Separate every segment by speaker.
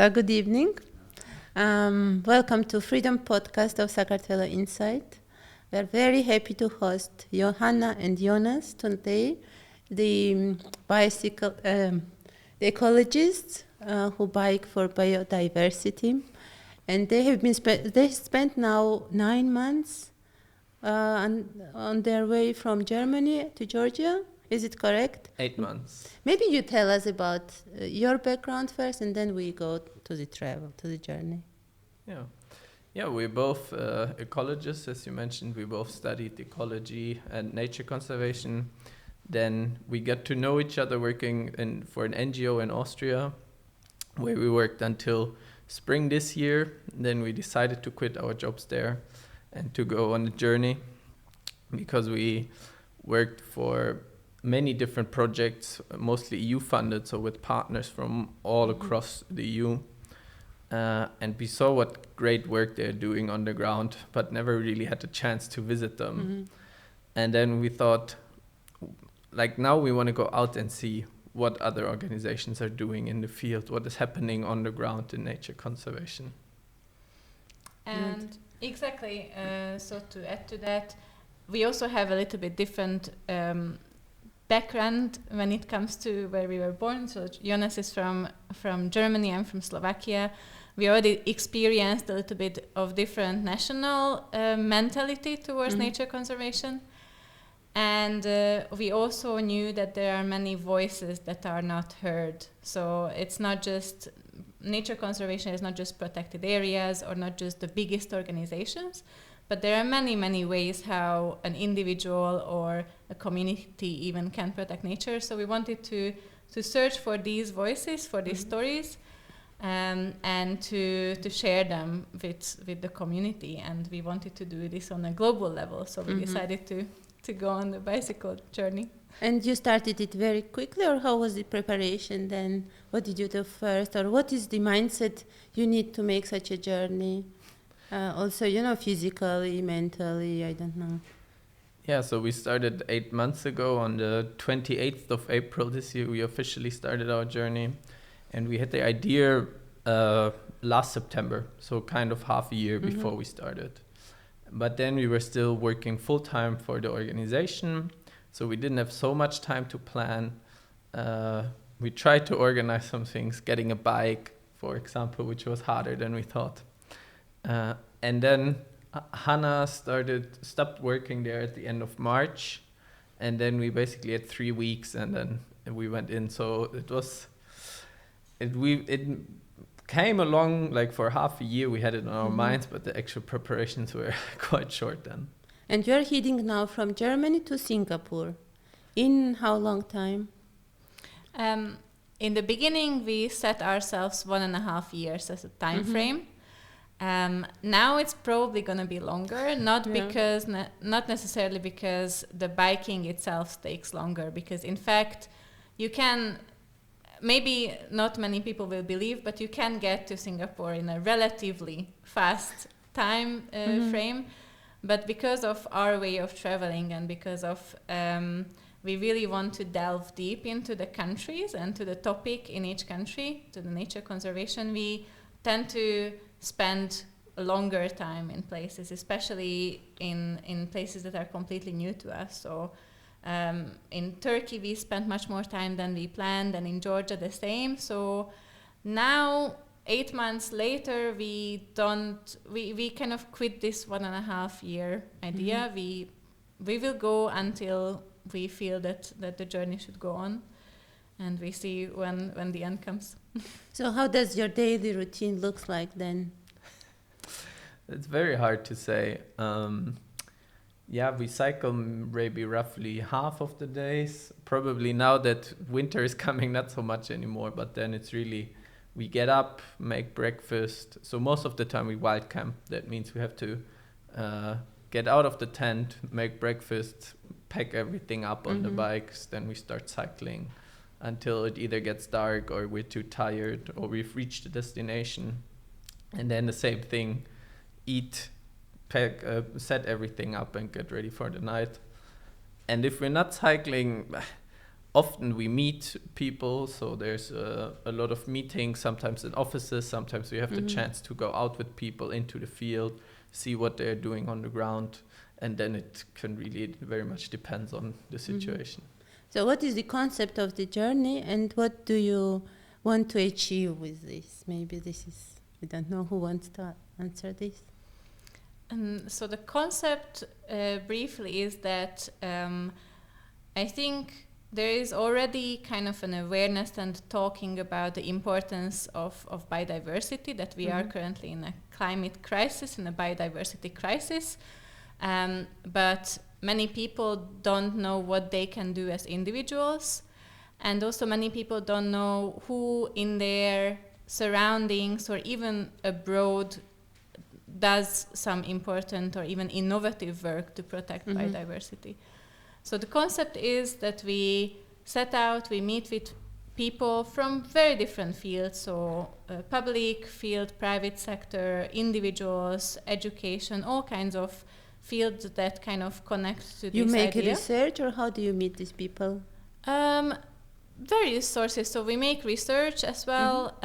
Speaker 1: Good evening. Welcome to Freedom Podcast of Sakartvelo Insight. We are very happy to host Hanna and Jonas today, the bicycle, the ecologists who bike for biodiversity, and they have been they spent now 9 months on their way from Germany to Georgia. Is it correct?
Speaker 2: 8 months.
Speaker 1: Maybe you tell us about your background first, and then we go to the travel, to the journey.
Speaker 2: Yeah, we're both ecologists, as you mentioned. We both studied ecology and nature conservation. Then we got to know each other working for an NGO in Austria, where we worked until spring this year. Then we decided to quit our jobs there and to go on a journey, because we worked for many different projects, mostly EU funded, so with partners from all across the EU. And we saw what great work they're doing on the ground, but never really had the chance to visit them.
Speaker 1: Mm-hmm.
Speaker 2: And then we thought, like, now we want to go out and see what other organizations are doing in the field, what is happening on the ground in nature conservation.
Speaker 3: And exactly, so to add to that, we also have a little bit different background when it comes to where we were born. So Jonas is from Germany, I'm from Slovakia. We already experienced a little bit of different national mentality towards nature conservation. And we also knew that there are many voices that are not heard. So it's not just, nature conservation is not just protected areas or not just the biggest organizations, but there are many, many ways how an individual or a community even can protect nature. So we wanted to search for these voices, for these stories, and to share them with the community. And we wanted to do this on a global level. So we decided to go on the bicycle journey.
Speaker 1: And you started it very quickly, or how was the preparation then? What did you do first, or what is the mindset you need to make such a journey? Also, physically, mentally, I don't know.
Speaker 2: Yeah, so we started 8 months ago. On the 28th of April this year, we officially started our journey. And we had the idea last September, so kind of half a year before we started. But then we were still working full-time for the organization, so we didn't have so much time to plan. We tried to organize some things, getting a bike, for example, which was harder than we thought. And then Hanna stopped working there at the end of March, and then we basically had 3 weeks, and then we went in. So it came along like for half a year. We had it on our minds, but the actual preparations were quite short then.
Speaker 1: And you're heading now from Germany to Singapore. In how long time?
Speaker 3: In the beginning, we set ourselves 1.5 years as a time frame. Now it's probably going to be longer, not necessarily because the biking itself takes longer, because in fact you can, maybe not many people will believe, but you can get to Singapore in a relatively fast time frame. But because of our way of traveling and because of we really want to delve deep into the countries and to the topic in each country, to the nature conservation, we tend to spend a longer time in places, especially in places that are completely new to us. So in Turkey we spent much more time than we planned, and in Georgia the same. So now 8 months later we kind of quit this 1.5 year idea. We will go until we feel that the journey should go on, and we see when the end comes.
Speaker 1: So how does your daily routine look like then?
Speaker 2: It's very hard to say. We cycle maybe roughly half of the days. Probably now that winter is coming, not so much anymore, but then it's really, we get up, make breakfast. So most of the time we wild camp. That means we have to get out of the tent, make breakfast, pack everything up on the bikes, then we start cycling until it either gets dark or we're too tired or we've reached the destination. And then the same thing, eat, pack, set everything up and get ready for the night. And if we're not cycling, often we meet people, so there's a lot of meetings, sometimes in offices, sometimes we have the chance to go out with people into the field, see what they're doing on the ground, and then it very much depends on the situation.
Speaker 1: So what is the concept of the journey, and what do you want to achieve with this? Maybe this is, I don't know who wants to answer this.
Speaker 3: So the concept briefly is that I think there is already kind of an awareness and talking about the importance of biodiversity, that we are currently in a climate crisis, in a biodiversity crisis. But many people don't know what they can do as individuals. And also many people don't know who in their surroundings or even abroad does some important or even innovative work to protect biodiversity. So the concept is that we set out, we meet with people from very different fields, so public field, private sector, individuals, education, all kinds of fields that kind of connect to this idea.
Speaker 1: You make research, or how do you meet these people?
Speaker 3: Various sources. So we make research as well.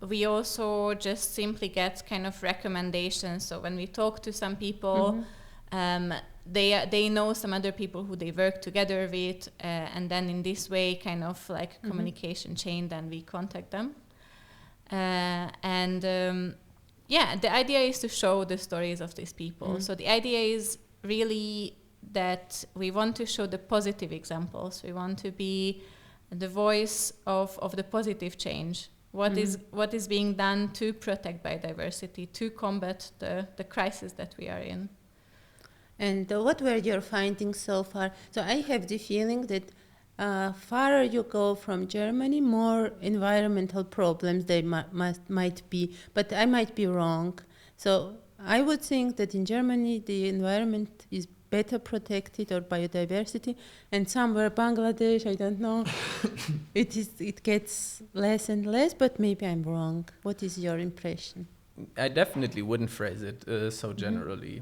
Speaker 3: We also just simply get kind of recommendations. So when we talk to some people, they know some other people who they work together with, and then in this way, kind of like communication chain, then we contact them. The idea is to show the stories of these people. So the idea is really that we want to show the positive examples. We want to be the voice of the positive change. What is being done to protect biodiversity, to combat the crisis that we are in.
Speaker 1: And what were your findings so far? So I have the feeling that farther you go from Germany, more environmental problems there might be, but I might be wrong. So I would think that in Germany the environment is better protected, or biodiversity, and somewhere Bangladesh, I don't know, it gets less and less, but maybe I'm wrong. What is your impression?
Speaker 2: I definitely wouldn't phrase it so generally.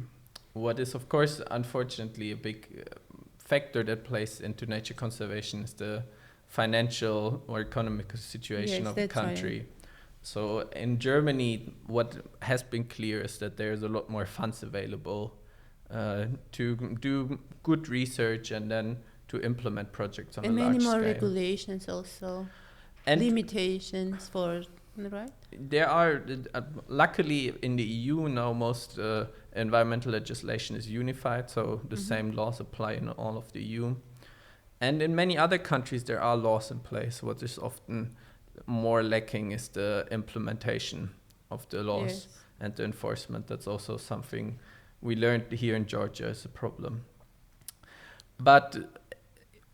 Speaker 2: What is, of course, unfortunately, a big factor that plays into nature conservation is the financial or economic situation of the country. Right. So in Germany, what has been clear is that there's a lot more funds available to do good research and then to implement projects on a large scale. And many more
Speaker 1: regulations also, and limitations for, right?
Speaker 2: There are, luckily in the EU now, most environmental legislation is unified, so the same laws apply in all of the EU. And in many other countries there are laws in place. What is often more lacking is the implementation of the laws and the enforcement. That's also something we learned here in Georgia is a problem. But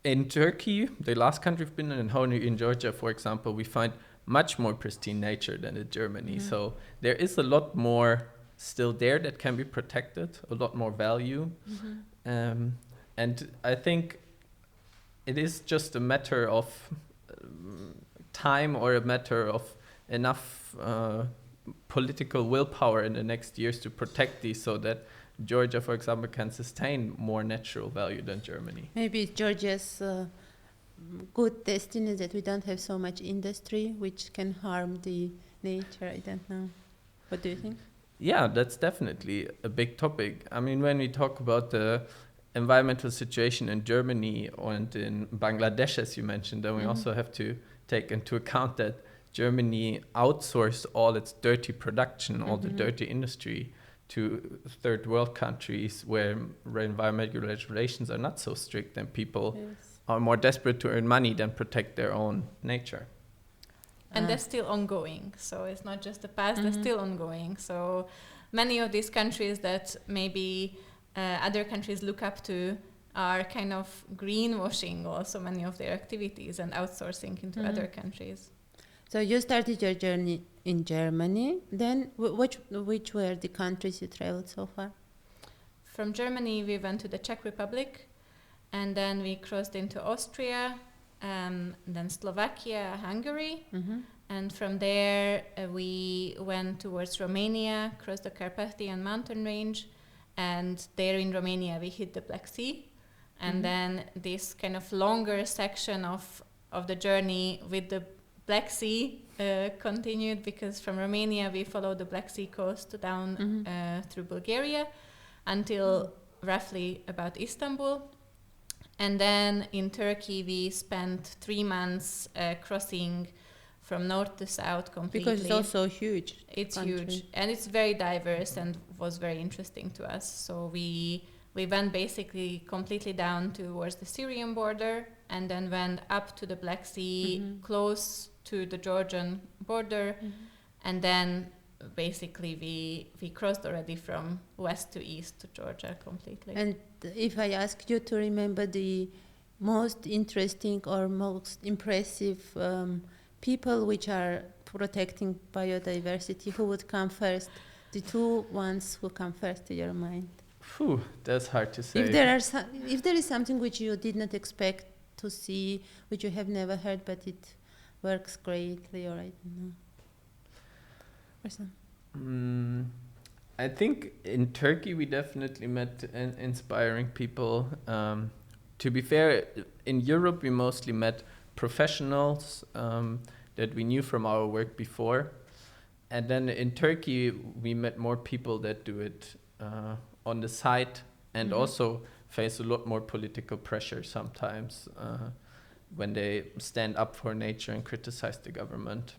Speaker 2: in Turkey, the last country we've been in, in Georgia, for example, we find much more pristine nature than in Germany. So there is a lot more still there that can be protected, a lot more value. And I think it is just a matter of time, or a matter of enough political willpower in the next years to protect these, so that Georgia, for example, can sustain more natural value than Germany.
Speaker 1: Maybe Georgia's good destiny that we don't have so much industry which can harm the nature. I don't know. What do you think?
Speaker 2: Yeah, that's definitely a big topic. I mean, when we talk about the environmental situation in Germany and in Bangladesh, as you mentioned, then we also have to take into account that Germany outsourced all its dirty production, all the dirty industry, to third world countries where environmental regulations are not so strict, and people are more desperate to earn money than protect their own nature.
Speaker 3: And that's still ongoing. So it's not just the past, that's still ongoing. So many of these countries that maybe other countries look up to are kind of greenwashing also many of their activities and outsourcing into other countries.
Speaker 1: So you started your journey in Germany. Then which were the countries you traveled so far?
Speaker 3: From Germany, we went to the Czech Republic, and then we crossed into Austria, then Slovakia, Hungary. And from there, we went towards Romania, crossed the Carpathian mountain range, and there in Romania, we hit the Black Sea. And then this kind of longer section of the journey with the Black Sea continued, because from Romania we followed the Black Sea coast down through Bulgaria until roughly about Istanbul. And then in Turkey we spent 3 months crossing from north to south completely.
Speaker 1: Because it's also huge.
Speaker 3: It's
Speaker 1: country.
Speaker 3: huge, and it's very diverse and was very interesting to us. So we went basically completely down towards the Syrian border, and then went up to the Black Sea, close to the Georgian border, and then basically we crossed already from west to east to Georgia completely.
Speaker 1: And if I ask you to remember the most interesting or most impressive people which are protecting biodiversity, who would come first? The two ones who come first to your mind.
Speaker 2: Phew, that's hard to say.
Speaker 1: If there is something which you did not expect to see, which you have never heard, but it works greatly, or I don't know.
Speaker 2: I think in Turkey we definitely met inspiring people. To be fair, in Europe we mostly met professionals that we knew from our work before. And then in Turkey we met more people that do it on the side and also face a lot more political pressure sometimes when they stand up for nature and criticize the government.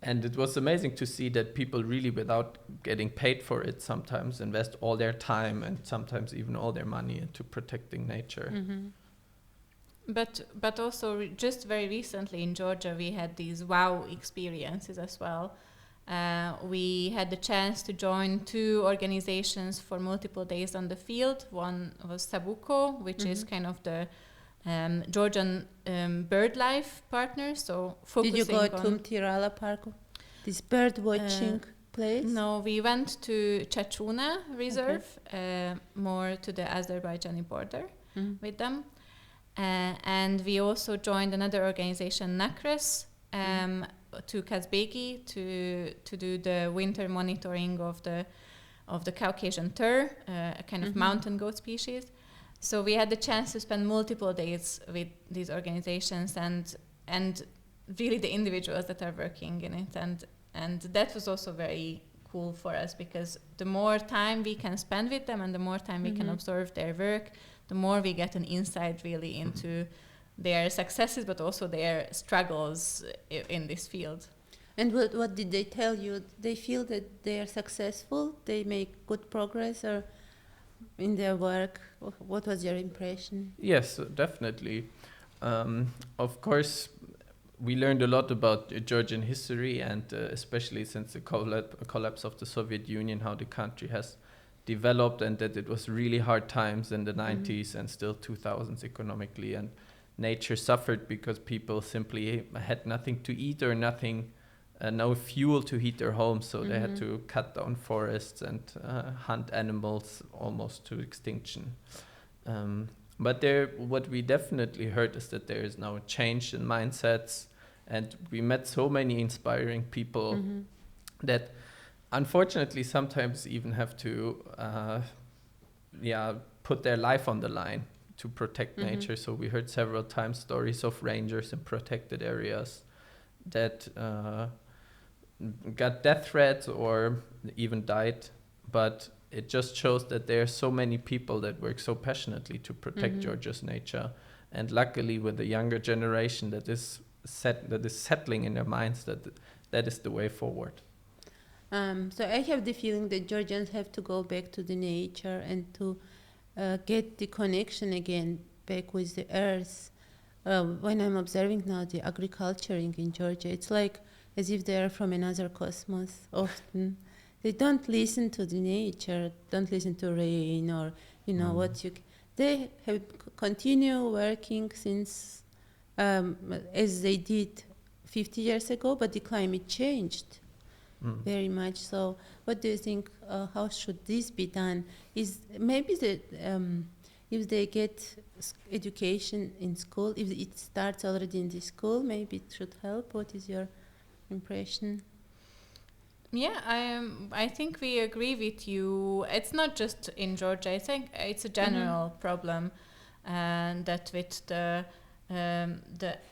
Speaker 2: And it was amazing to see that people really, without getting paid for it, sometimes invest all their time and sometimes even all their money into protecting nature.
Speaker 3: But also just very recently in Georgia we had these wow experiences as well. We had the chance to join 2 organizations for multiple days on the field. One was Sabuko, which is kind of the Georgian bird life partner. So focusing
Speaker 1: Did you go to Tirala Park, this bird watching place?
Speaker 3: No, we went to Chachuna Reserve, more to the Azerbaijani border with them. And we also joined another organization, NACRES, to Kazbegi to do the winter monitoring of the Caucasian tur, a kind of mountain goat species. So we had the chance to spend multiple days with these organizations and really the individuals that are working in it, and that was also very cool for us, because the more time we can spend with them and the more time we can observe their work, the more we get an insight really into their successes but also their struggles in this field.
Speaker 1: And what did they tell you? They feel that they are successful, they make good progress, or in their work? What was your impression?
Speaker 2: Yes, definitely. Of course, we learned a lot about Georgian history, and especially since the collapse of the Soviet Union, how the country has developed, and that it was really hard times in the 90s and still 2000s economically, and nature suffered because people simply had nothing to eat or no fuel to heat their homes, so they had to cut down forests and hunt animals almost to extinction. But what we definitely heard is that there is now a change in mindsets, and we met so many inspiring people that unfortunately sometimes even have to put their life on the line to protect nature. So we heard several times stories of rangers in protected areas that got death threats or even died, but it just shows that there are so many people that work so passionately to protect Georgia's nature, and luckily with the younger generation that is settling in their minds that is the way forward.
Speaker 1: So I have the feeling that Georgians have to go back to the nature and to get the connection again back with the earth. When I'm observing now the agriculture in Georgia, it's like as if they are from another cosmos often. They don't listen to the nature, don't listen to rain or, they have continue working since as they did 50 years ago, but the climate changed very much. So what do you think, how should this be done? Is maybe that if they get education in school, if it starts already in the school, maybe it should help. What is your impression?
Speaker 3: I think we agree with you. It's not just in Georgia. I think it's a general problem, and that with the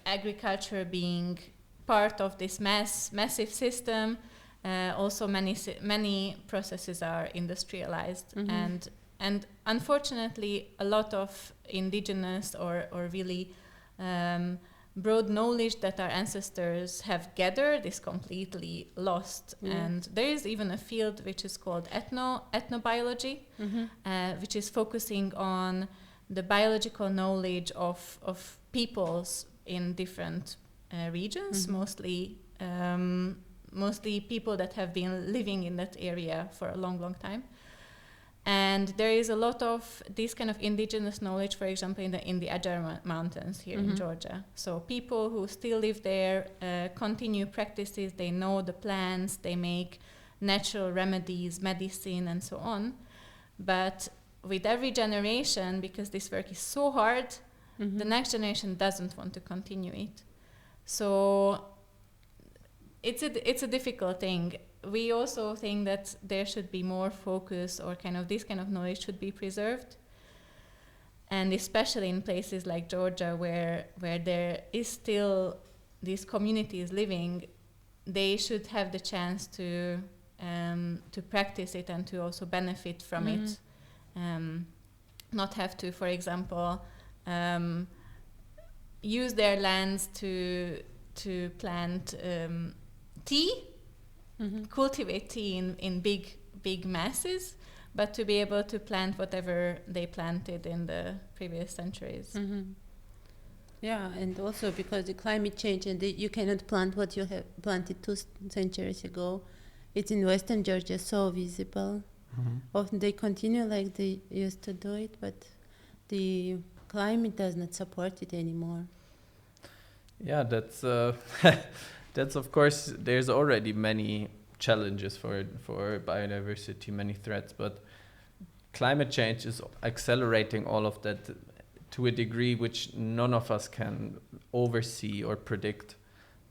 Speaker 3: agriculture being part of this massive system, also many processes are industrialized, and unfortunately, a lot of indigenous or really broad knowledge that our ancestors have gathered is completely lost. And there is even a field which is called ethnobiology, which is focusing on the biological knowledge of peoples in different regions, mostly people that have been living in that area for a long time. And there is a lot of this kind of indigenous knowledge, for example, in the Ajar Mountains here in Georgia. So people who still live there continue practices. They know the plants. They make natural remedies, medicine, and so on. But with every generation, because this work is so hard, the next generation doesn't want to continue it. So it's a difficult thing. We also think that there should be more focus, or this kind of knowledge should be preserved. And especially in places like Georgia, where there is still these communities living, they should have the chance to practice it and to also benefit from it. Not have to, for example, use their lands to plant tea. Cultivate tea in big masses, but to be able to plant whatever they planted in the previous centuries.
Speaker 1: Yeah, and also because the climate change, and you cannot plant what you have planted 2 centuries ago. It's in Western Georgia so visible. Often they continue like they used to do it, but the climate does not support it anymore.
Speaker 2: Yeah, that's that's of course, there's already many challenges for biodiversity, many threats, but climate change is accelerating all of that to a degree which none of us can oversee or predict.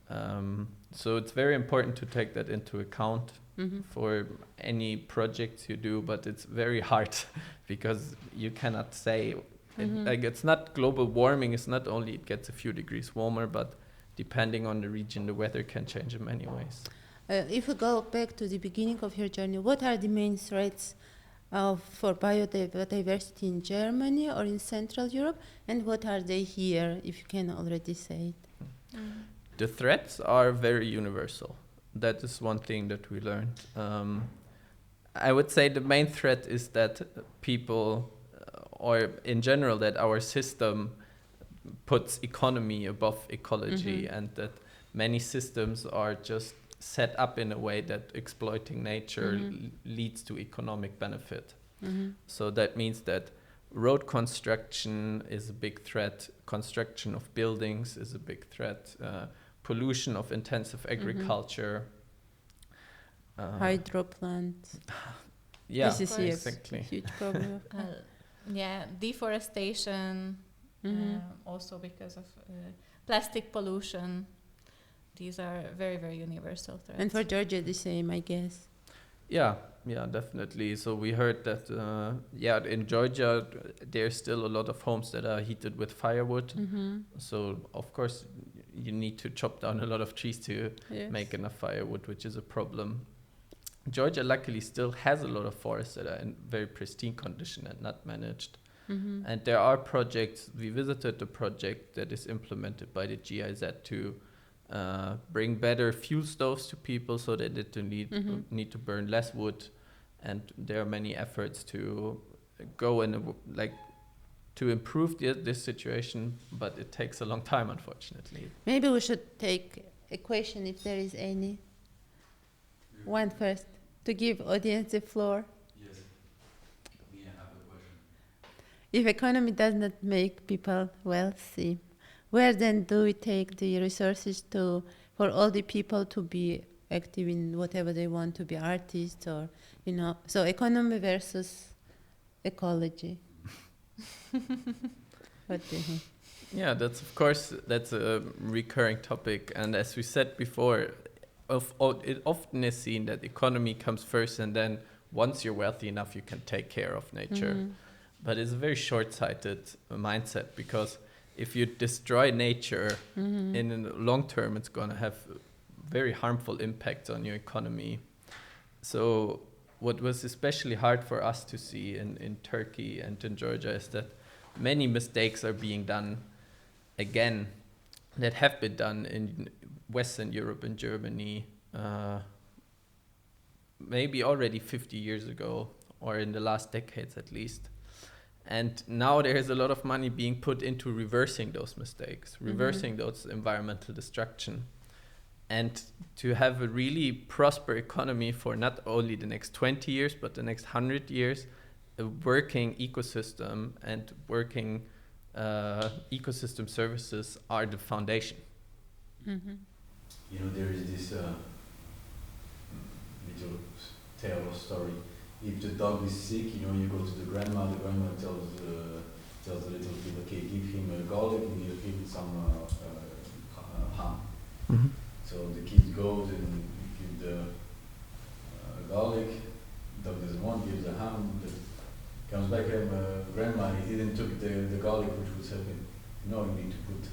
Speaker 2: So it's very important to take that into account for any projects you do, but it's very hard because you cannot say, it's not global warming, it's not only it gets a few degrees warmer, but depending on the region, the weather can change in many ways.
Speaker 1: If we go back to the beginning of your journey, what are the main threats for biodiversity in Germany or in Central Europe, and what are they here, if you can already say it?
Speaker 2: The threats are very universal. That is one thing that we learned. I would say the main threat is that people, or in general, that our system puts economy above ecology, and that many systems are just set up in a way that exploiting nature leads to economic benefit. So that means that road construction is a big threat, construction of buildings is a big threat, pollution of intensive agriculture.
Speaker 1: Hydro plants.
Speaker 2: Yeah,
Speaker 1: this is
Speaker 2: exactly.
Speaker 1: A huge problem.
Speaker 3: Deforestation, also because of plastic pollution. These are very, very universal threats.
Speaker 1: And for Georgia, the same, I guess.
Speaker 2: Yeah, definitely. So we heard that, in Georgia, there's still a lot of homes that are heated with firewood. So, of course, you need to chop down a lot of trees to make enough firewood, which is a problem. Georgia, luckily, still has a lot of forests that are in very pristine condition and not managed. And there are projects. We visited the project that is implemented by the GIZ to bring better fuel stoves to people so that they don't need to burn less wood. And there are many efforts to go and to improve this situation, but it takes a long time, unfortunately.
Speaker 1: Maybe we should take a question if there is any. One first, to give audience the floor.
Speaker 4: Yes, we have a question.
Speaker 1: If economy does not make people wealthy, where then do we take the resources for all the people to be active in whatever they want, to be artists or, so economy versus ecology. What do you think?
Speaker 2: Yeah, that's a recurring topic. And as we said before, it often is seen that economy comes first, and then once you're wealthy enough, you can take care of nature. But it's a very short-sighted mindset, because if you destroy nature, in the long term, it's going to have very harmful impacts on your economy. So what was especially hard for us to see in Turkey and in Georgia is that many mistakes are being done again that have been done in Western Europe and Germany maybe already 50 years ago, or in the last decades at least. And now there is a lot of money being put into reversing those mistakes, reversing those environmental destruction, and to have a really prosper economy for not only the next 20 years, but the next 100 years, a working ecosystem and working ecosystem services are the foundation.
Speaker 4: You know, there is this little tale or story. If the dog is sick, you know, you go to the grandma tells the little kid, okay, give him a garlic and give him some ham. So the kid goes and gives the garlic, dog doesn't want, gives the ham, comes back and grandma, he didn't took the garlic which was helping. No, you need to put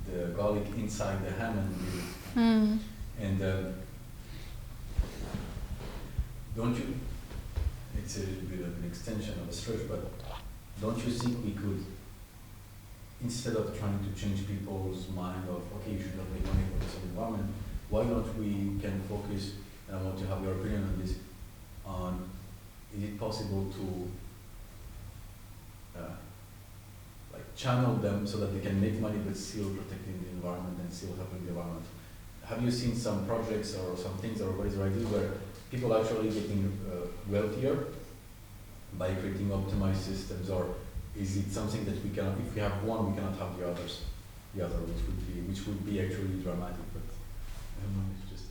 Speaker 4: the garlic inside the ham and give it. And don't you, it's a little bit of an extension of a stretch, but don't you think we could, instead of trying to change people's mind of, okay, you should not make money for this environment, why not we can focus, and I want to have your opinion on this, on is it possible to like channel them so that they can make money but still protecting the environment and still helping the environment? Have you seen some projects or some things or what is right where people are actually getting wealthier by creating optimized systems, or is it something that we cannot, if we have one, we cannot have the other, which would be actually dramatic, but I don't know, it's just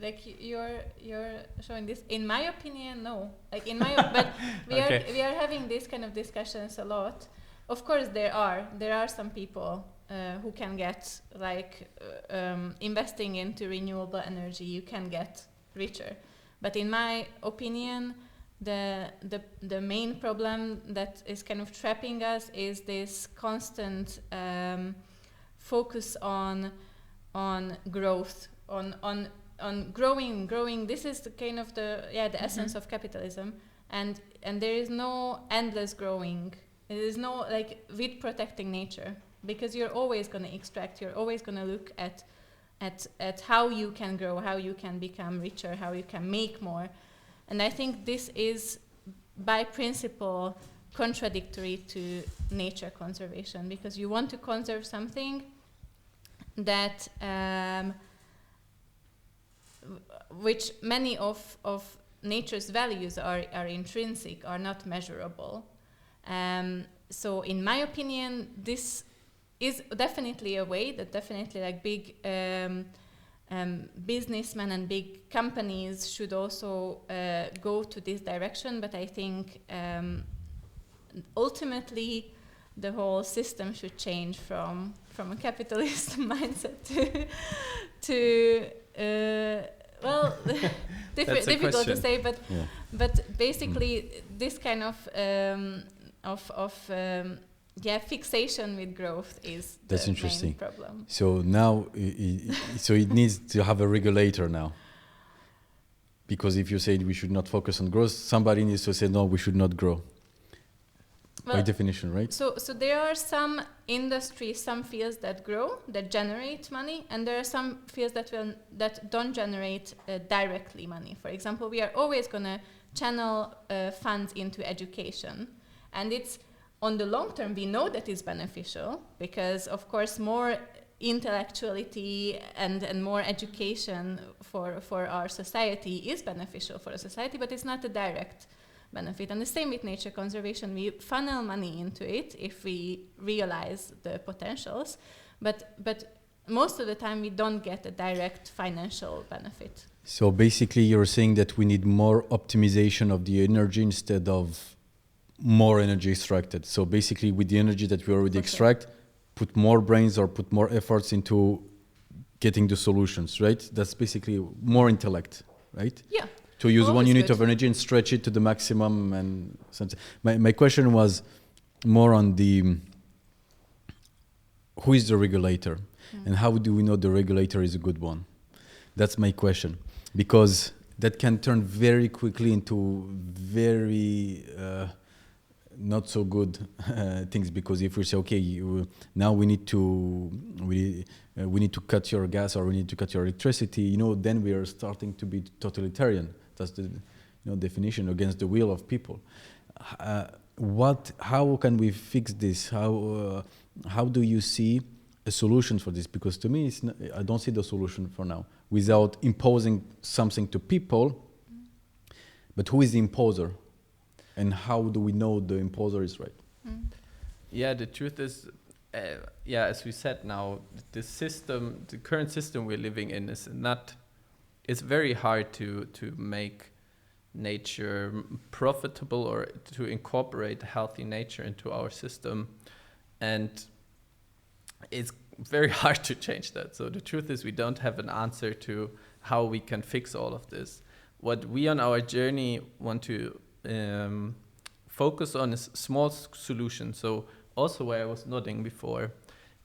Speaker 3: like you're showing this. In my opinion, no. Like in my, but we are having these kind of discussions a lot. Of course, there are some people who can get like investing into renewable energy. You can get richer, but in my opinion, the main problem that is kind of trapping us is this constant focus on growth, on growing. This is the kind of the essence of capitalism, and there is no endless growing. There is no like with protecting nature, because you're always going to extract. You're always going to look at how you can grow, how you can become richer, how you can make more. And I think this is, by principle, contradictory to nature conservation, because you want to conserve something that which many of nature's values are intrinsic, are not measurable. So in my opinion, this is definitely a way that definitely like big businessmen and big companies should also go to this direction. But I think ultimately the whole system should change from a capitalist mindset to difficult to say, but basically this kind of fixation with growth is
Speaker 5: that's
Speaker 3: the
Speaker 5: interesting
Speaker 3: main problem.
Speaker 5: So now it needs to have a regulator now, because if you say we should not focus on growth, somebody needs to say no, we should not grow. By definition, right? So
Speaker 3: there are some industries, some fields that grow, that generate money, and there are some fields that don't generate directly money. For example, we are always going to channel funds into education, and it's on the long term we know that it's beneficial, because of course more intellectuality and more education for our society is beneficial for a society, but it's not a direct benefit. And the same with nature conservation. We funnel money into it if we realize the potentials, but most of the time we don't get a direct financial benefit.
Speaker 5: So basically you're saying that we need more optimization of the energy instead of more energy extracted. So basically with the energy that we already extract, put more brains or put more efforts into getting the solutions, right? That's basically more intellect, right?
Speaker 3: Yeah.
Speaker 5: To use one
Speaker 3: Always
Speaker 5: unit
Speaker 3: good.
Speaker 5: of energy and stretch it to the maximum. And something. My question was more on the who is the regulator, and how do we know the regulator is a good one? That's my question, because that can turn very quickly into very not so good things. Because if we say, okay, now we need to cut your gas, or we need to cut your electricity, then we are starting to be totalitarian. That's the definition, against the will of people. How can we fix this? How do you see a solution for this? Because to me, I don't see the solution for now without imposing something to people. But who is the imposer? And how do we know the imposer is right?
Speaker 2: Yeah, the truth is, as we said now, the current system we're living in is not, it's very hard to make nature profitable, or to incorporate healthy nature into our system. And it's very hard to change that. So the truth is, we don't have an answer to how we can fix all of this. What we on our journey want to focus on is small solutions. So also where I was nodding before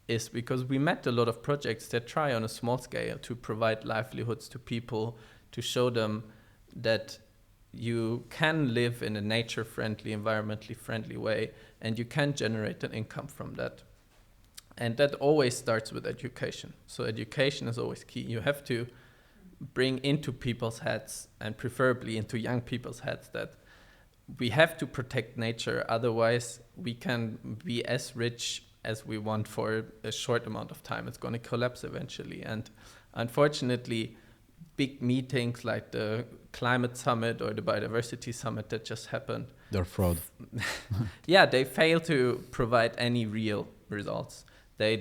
Speaker 2: is because we met a lot of projects that try on a small scale to provide livelihoods to people, to show them that you can live in a nature-friendly, environmentally friendly way, and you can generate an income from that. And that always starts with education. So education is always key. You have to bring into people's heads, and preferably into young people's heads, that we have to protect nature. Otherwise, we can be as rich as we want for a short amount of time. It's going to collapse eventually. And unfortunately, big meetings like the climate summit or the biodiversity summit that just happened,
Speaker 5: They're fraud.
Speaker 2: yeah, they fail to provide any real results. They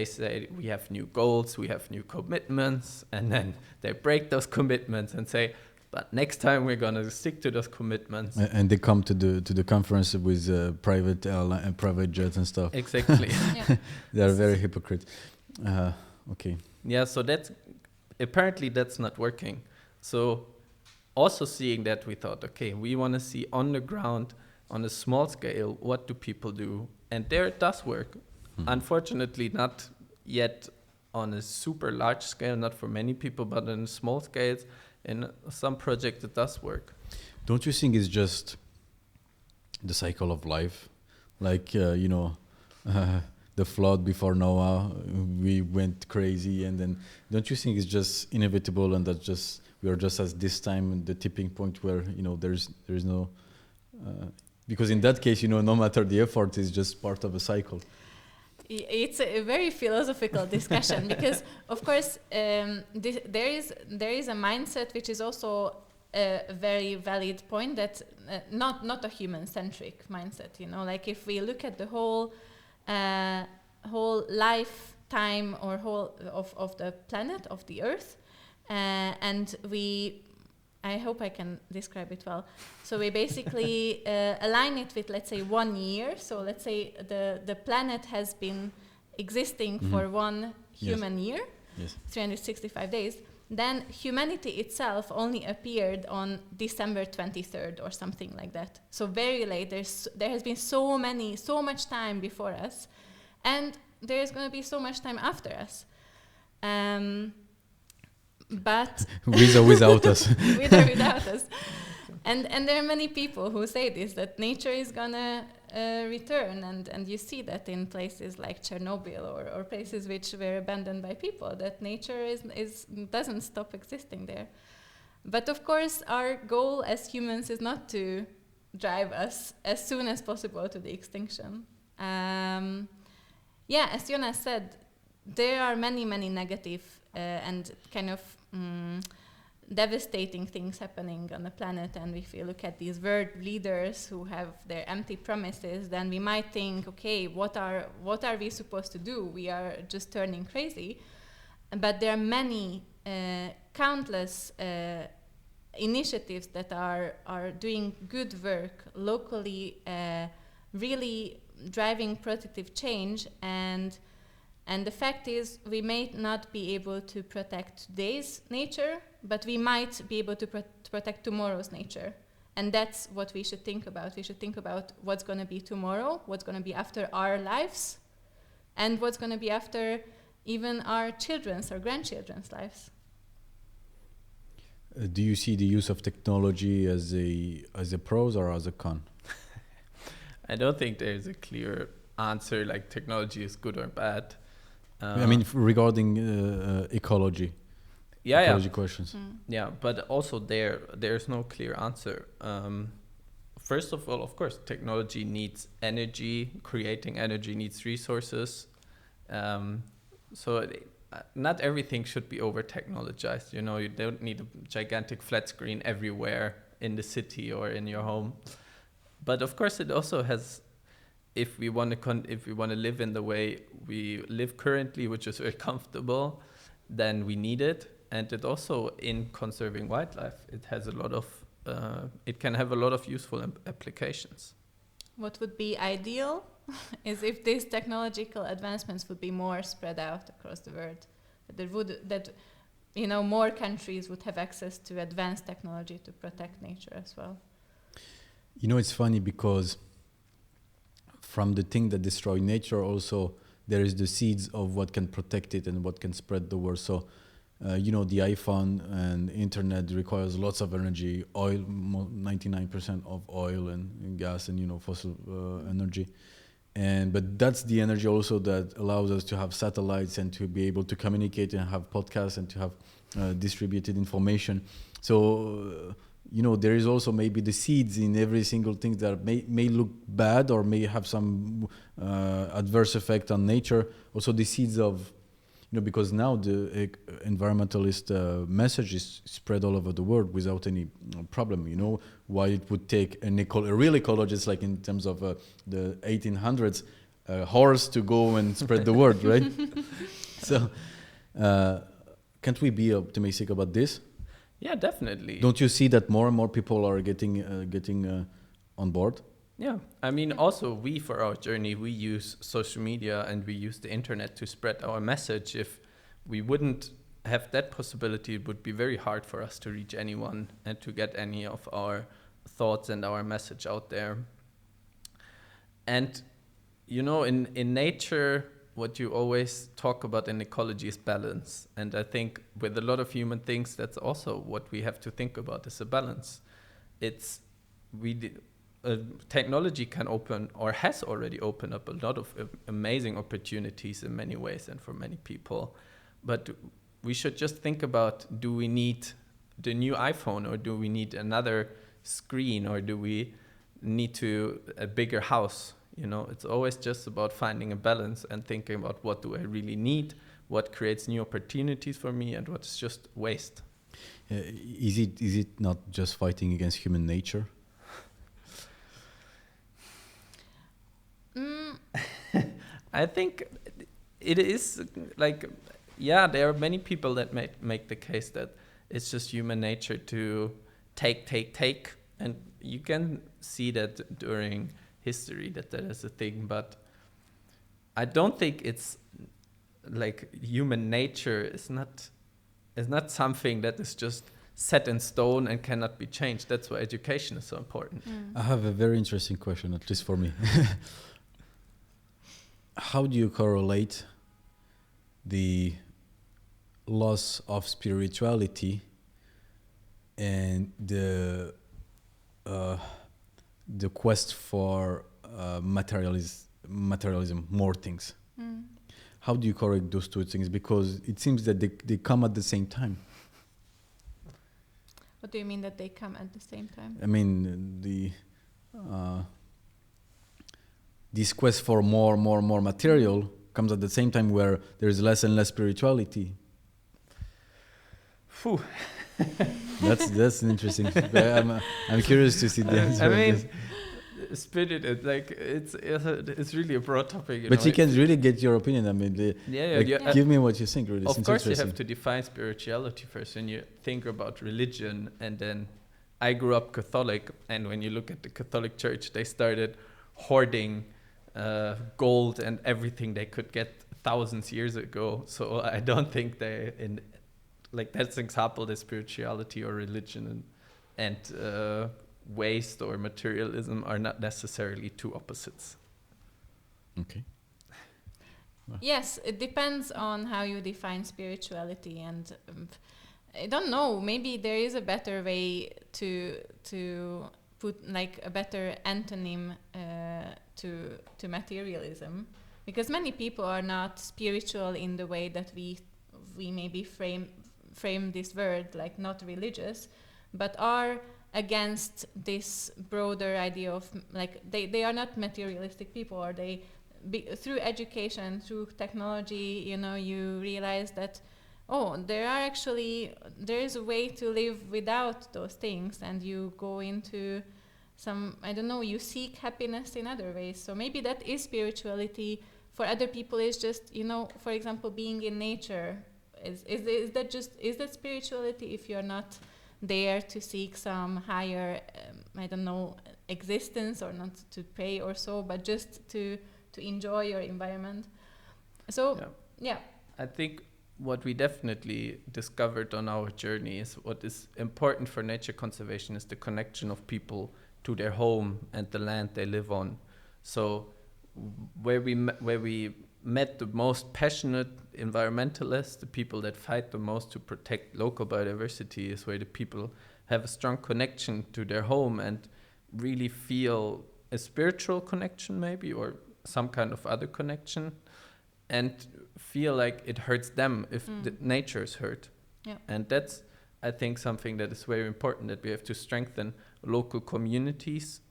Speaker 2: say we have new goals, we have new commitments, and then they break those commitments and say, but next time we're gonna stick to those commitments.
Speaker 5: And they come to the conference with private airline and private jets and stuff.
Speaker 2: Exactly.
Speaker 3: Yeah.
Speaker 5: They are very hypocrite. Okay.
Speaker 2: Yeah, so that's apparently that's not working. So also seeing that, we thought, okay, we want to see on the ground, on a small scale, what do people do? And there it does work. Unfortunately, not yet on a super large scale, not for many people, but on small scales. In some projects, it does work.
Speaker 5: Don't you think it's just the cycle of life? Like, the flood before Noah, we went crazy, and then don't you think it's just inevitable, and that just we are just at this time the tipping point where there's no because in that case no matter the effort, is just part of a cycle.
Speaker 3: It's a very philosophical discussion because, of course, there is a mindset which is also a very valid point, that not a human-centric mindset. Like if we look at the whole lifetime or whole of the planet, of the Earth, and I hope I can describe it well. So we basically align it with, let's say, 1 year. So let's say the planet has been existing for one human year, 365 days. Then humanity itself only appeared on December 23rd or something like that. So very late. There has been so much time before us, and there is going to be so much time after us. But
Speaker 5: with or without us.
Speaker 3: With or without us. And there are many people who say this, that nature is gonna return, and you see that in places like Chernobyl or places which were abandoned by people, that nature doesn't stop existing there. But of course, our goal as humans is not to drive us as soon as possible to the extinction. As Jonas said, there are many negative and kind of devastating things happening on the planet, and if you look at these world leaders who have their empty promises, then we might think, okay, what are we supposed to do? We are just turning crazy. But there are many countless initiatives that are doing good work locally, really driving positive change, and And the fact is, we may not be able to protect today's nature, but we might be able to protect tomorrow's nature. And that's what we should think about. We should think about what's going to be tomorrow, what's going to be after our lives, and what's going to be after even our children's or grandchildren's lives.
Speaker 5: Do you see the use of technology as a pros or as a con?
Speaker 2: I don't think there's a clear answer like technology is good or bad.
Speaker 5: I mean, regarding ecology. Ecology questions.
Speaker 2: Yeah, but also there's no clear answer. First of all, of course, technology needs energy. Creating energy needs resources. Not everything should be over-technologized. You know, you don't need a gigantic flat screen everywhere in the city or in your home. But of course, it also has. If we want to live in the way we live currently, which is very comfortable, then we need it. And it also, in conserving wildlife, it has a lot of. It can have a lot of useful
Speaker 3: applications. What would be ideal is if these technological advancements would be more spread out across the world. That more countries would have access to advanced technology to protect nature as well.
Speaker 5: You know, it's funny because from the thing that destroy nature, also there is the seeds of what can protect it and what can spread the word. So, the iPhone and internet requires lots of energy, oil, 99% of oil and gas and, fossil energy. But that's the energy also that allows us to have satellites and to be able to communicate and have podcasts and to have distributed information. So, there is also maybe the seeds in every single thing that may look bad or may have some adverse effect on nature. Also the seeds of, because now the environmentalist message is spread all over the world without any problem. Why it would take a real ecologist, like in terms of the 1800s, a horse to go and spread the word, right? So can't we be optimistic about this?
Speaker 2: Yeah, definitely.
Speaker 5: Don't you see that more and more people are getting on board?
Speaker 2: Yeah, I mean, also we, for our journey, we use social media and we use the internet to spread our message. If we wouldn't have that possibility, it would be very hard for us to reach anyone and to get any of our thoughts and our message out there. And, in nature, what you always talk about in ecology is balance. And I think with a lot of human things, that's also what we have to think about is a balance. Technology can open or has already opened up a lot of amazing opportunities in many ways and for many people. But we should just think about, do we need the new iPhone or do we need another screen or do we need a bigger house? It's always just about finding a balance and thinking about what do I really need, what creates new opportunities for me, and what's just waste.
Speaker 5: Is it not just fighting against human nature?
Speaker 2: I think it is there are many people that make the case that it's just human nature to take, and you can see that during history that is a thing, but I don't think it's like human nature is not something that is just set in stone and cannot be changed. That's why education is so important.
Speaker 5: I have a very interesting question, at least for me. How do you correlate the loss of spirituality and the quest for materialism, more things? How do you correlate those two things? Because it seems that they come at the same time.
Speaker 3: What do you mean that they come at the same time?
Speaker 5: I mean, this quest for more material comes at the same time where there is less and less spirituality.
Speaker 2: Phew.
Speaker 5: That's an interesting. I'm curious to see the answer.
Speaker 2: I mean, spirit, it's really a broad topic.
Speaker 5: But you can really get your opinion. I mean, give me what you think. Really,
Speaker 2: of course, you have to define spirituality first, and you think about religion. And then, I grew up Catholic, and when you look at the Catholic Church, they started hoarding gold and everything they could get thousands years ago. So I don't think they that's an example that spirituality or religion and waste or materialism are not necessarily two opposites.
Speaker 5: Okay.
Speaker 3: Yes, it depends on how you define spirituality, and I don't know. Maybe there is a better way to put like a better antonym to materialism, because many people are not spiritual in the way that we maybe frame this word, like not religious, but are against this broader idea of like they are not materialistic people, or through education, through technology, you realize that there is a way to live without those things, and you go into some, I don't know, you seek happiness in other ways. So maybe that is spirituality. For other people, is just, for example, being in nature. Is that spirituality if you're not there to seek some higher, I don't know, existence, or not to pray or so, but just to enjoy your environment. So, yeah.
Speaker 2: I think what we definitely discovered on our journey is what is important for nature conservation is the connection of people to their home and the land they live on. So where we met the most passionate environmentalists, the people that fight the most to protect local biodiversity, is where the people have a strong connection to their home and really feel a spiritual connection maybe, or some kind of other connection, and feel like it hurts them if the nature is hurt.
Speaker 3: Yeah.
Speaker 2: And that's, I think, something that is very important, that we have to strengthen local communities,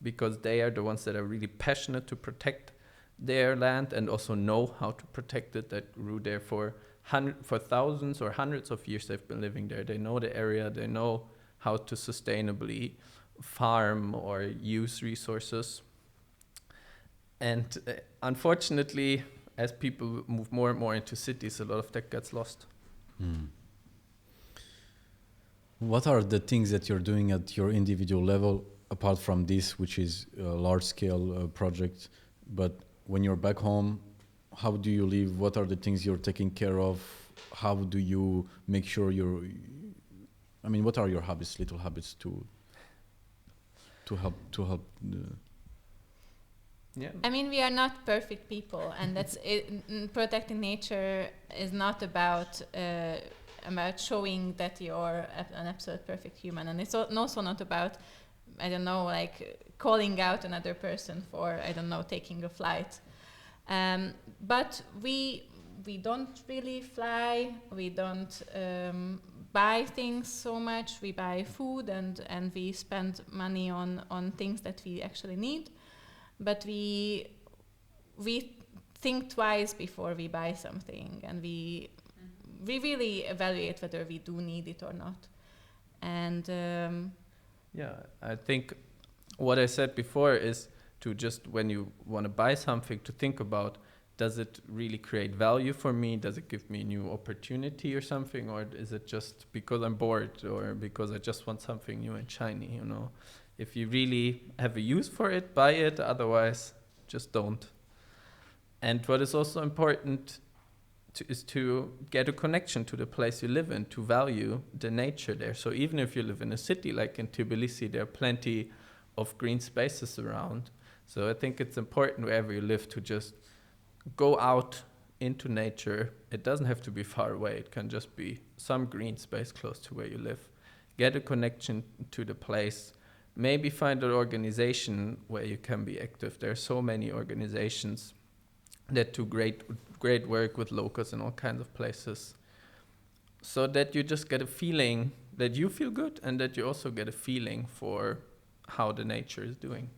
Speaker 2: because they are the ones that are really passionate to protect their land and also know how to protect it, that grew there for thousands or hundreds of years they've been living there. They know the area, they know how to sustainably farm or use resources. And unfortunately, as people move more and more into cities, a lot of that gets lost.
Speaker 5: What are the things that you're doing at your individual level, apart from this, which is a large-scale project? But when you're back home, how do you live? What are the things you're taking care of? How do you make sure what are your habits, little habits to help?
Speaker 2: Yeah.
Speaker 3: I mean, we are not perfect people, and that's it. Protecting nature is not about showing that you're an absolute perfect human, and it's also not about, I don't know, like calling out another person for, I don't know, taking a flight. But we don't really fly. We don't buy things so much. We buy food and we spend money on things that we actually need. But we think twice before we buy something, and we really evaluate whether we do need it or not. And
Speaker 2: I think what I said before is to just, when you want to buy something, to think about, does it really create value for me? Does it give me a new opportunity or something? Or is it just because I'm bored, or because I just want something new and shiny, If you really have a use for it, buy it. Otherwise, just don't. And what is also important is to get a connection to the place you live in, to value the nature there. So even if you live in a city like in Tbilisi, there are plenty of green spaces around. So I think it's important wherever you live to just go out into nature. It doesn't have to be far away. It can just be some green space close to where you live. Get a connection to the place. Maybe find an organization where you can be active. There are so many organizations that do great work with locals in all kinds of places, so that you just get a feeling that you feel good, and that you also get a feeling for how the nature is doing.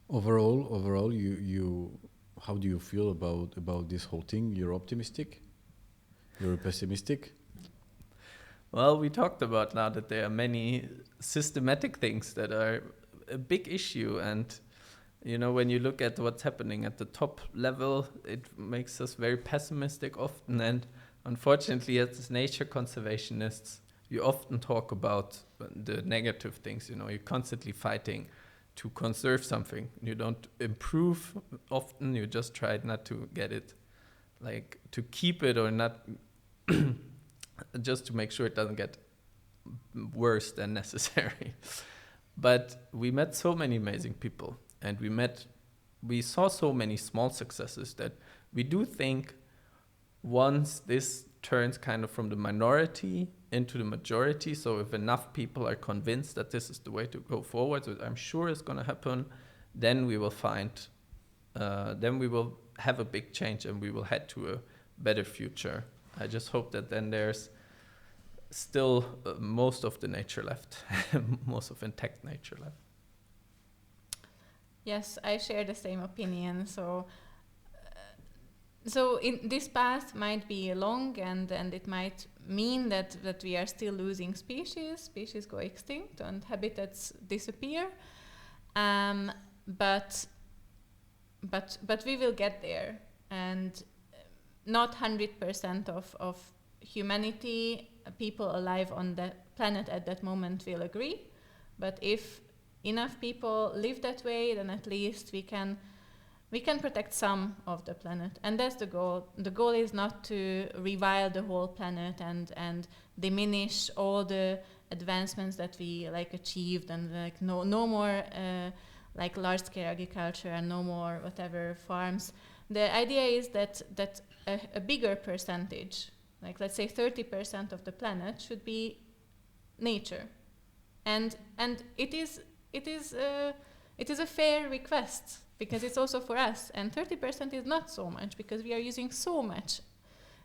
Speaker 5: Overall, you how do you feel about this whole thing? You're optimistic? You're pessimistic?
Speaker 2: Well, we talked about now that there are many systematic things that are a big issue, and when you look at what's happening at the top level, it makes us very pessimistic often. And unfortunately, as nature conservationists, you often talk about the negative things. You're constantly fighting to conserve something. You don't improve often, you just try not to get it, like to keep it or not, just to make sure it doesn't get worse than necessary. But we met so many amazing people, and we saw so many small successes that we do think once this turns kind of from the minority into the majority, so if enough people are convinced that this is the way to go forward, so I'm sure it's going to happen, then we will then we will have a big change and we will head to a better future. I just hope that then there's still most of the nature left, most of intact nature left.
Speaker 3: Yes, I share the same opinion. So in this path might be long, and it might mean that we are still losing species go extinct and habitats disappear, but we will get there, and not 100% of humanity, people alive on the planet at that moment will agree, but if enough people live that way, then at least we can protect some of the planet, and that's the goal. The goal is not to revile the whole planet and diminish all the advancements that we achieved, and no more large-scale agriculture and no more whatever farms. The idea is that a bigger percentage, let's say 30% of the planet, should be nature, and it is a fair request, because it's also for us, and 30% is not so much, because we are using so much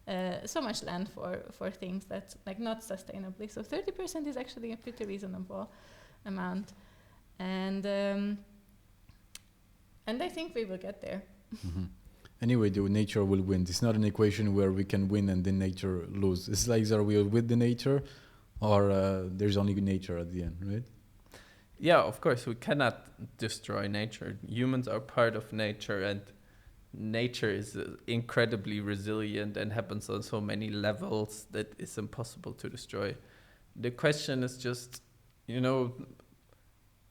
Speaker 3: land for things that not sustainably. So 30% is actually a pretty reasonable amount, and I think we will get there.
Speaker 5: Mm-hmm. Anyway, the nature will win. It's not an equation where we can win and then nature lose. It's like either we are with the nature, or there's only nature at the end, right?
Speaker 2: Yeah, of course, we cannot destroy nature. Humans are part of nature, and nature is incredibly resilient and happens on so many levels that it's impossible to destroy. The question is just,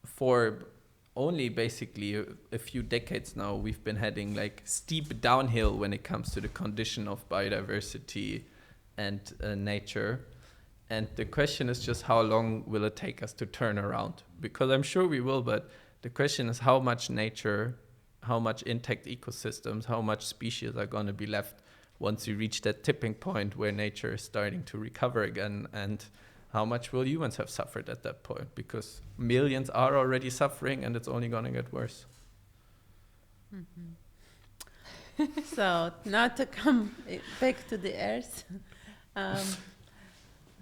Speaker 2: for only basically a few decades now, we've been heading steep downhill when it comes to the condition of biodiversity and nature. And the question is just, how long will it take us to turn around? Because I'm sure we will, but the question is how much nature, how much intact ecosystems, how much species are going to be left once you reach that tipping point where nature is starting to recover again, and how much will humans have suffered at that point? Because millions are already suffering, and it's only going to get worse.
Speaker 1: Mm-hmm. So now to come back to the earth,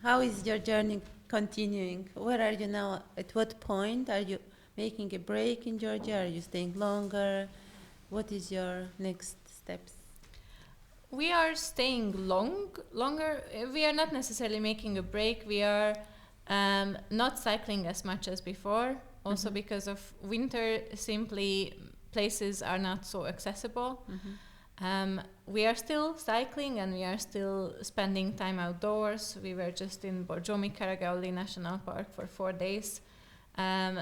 Speaker 1: how is your journey continuing? Where are you now? At what point are you making a break in Georgia? Are you staying longer? What is your next steps?
Speaker 3: We are staying longer. We are not necessarily making a break. We are not cycling as much as before, also because of winter. Simply, places are not so accessible. We are still cycling, and we are still spending time outdoors. We were just in Borjomi Karagauli National Park for 4 days.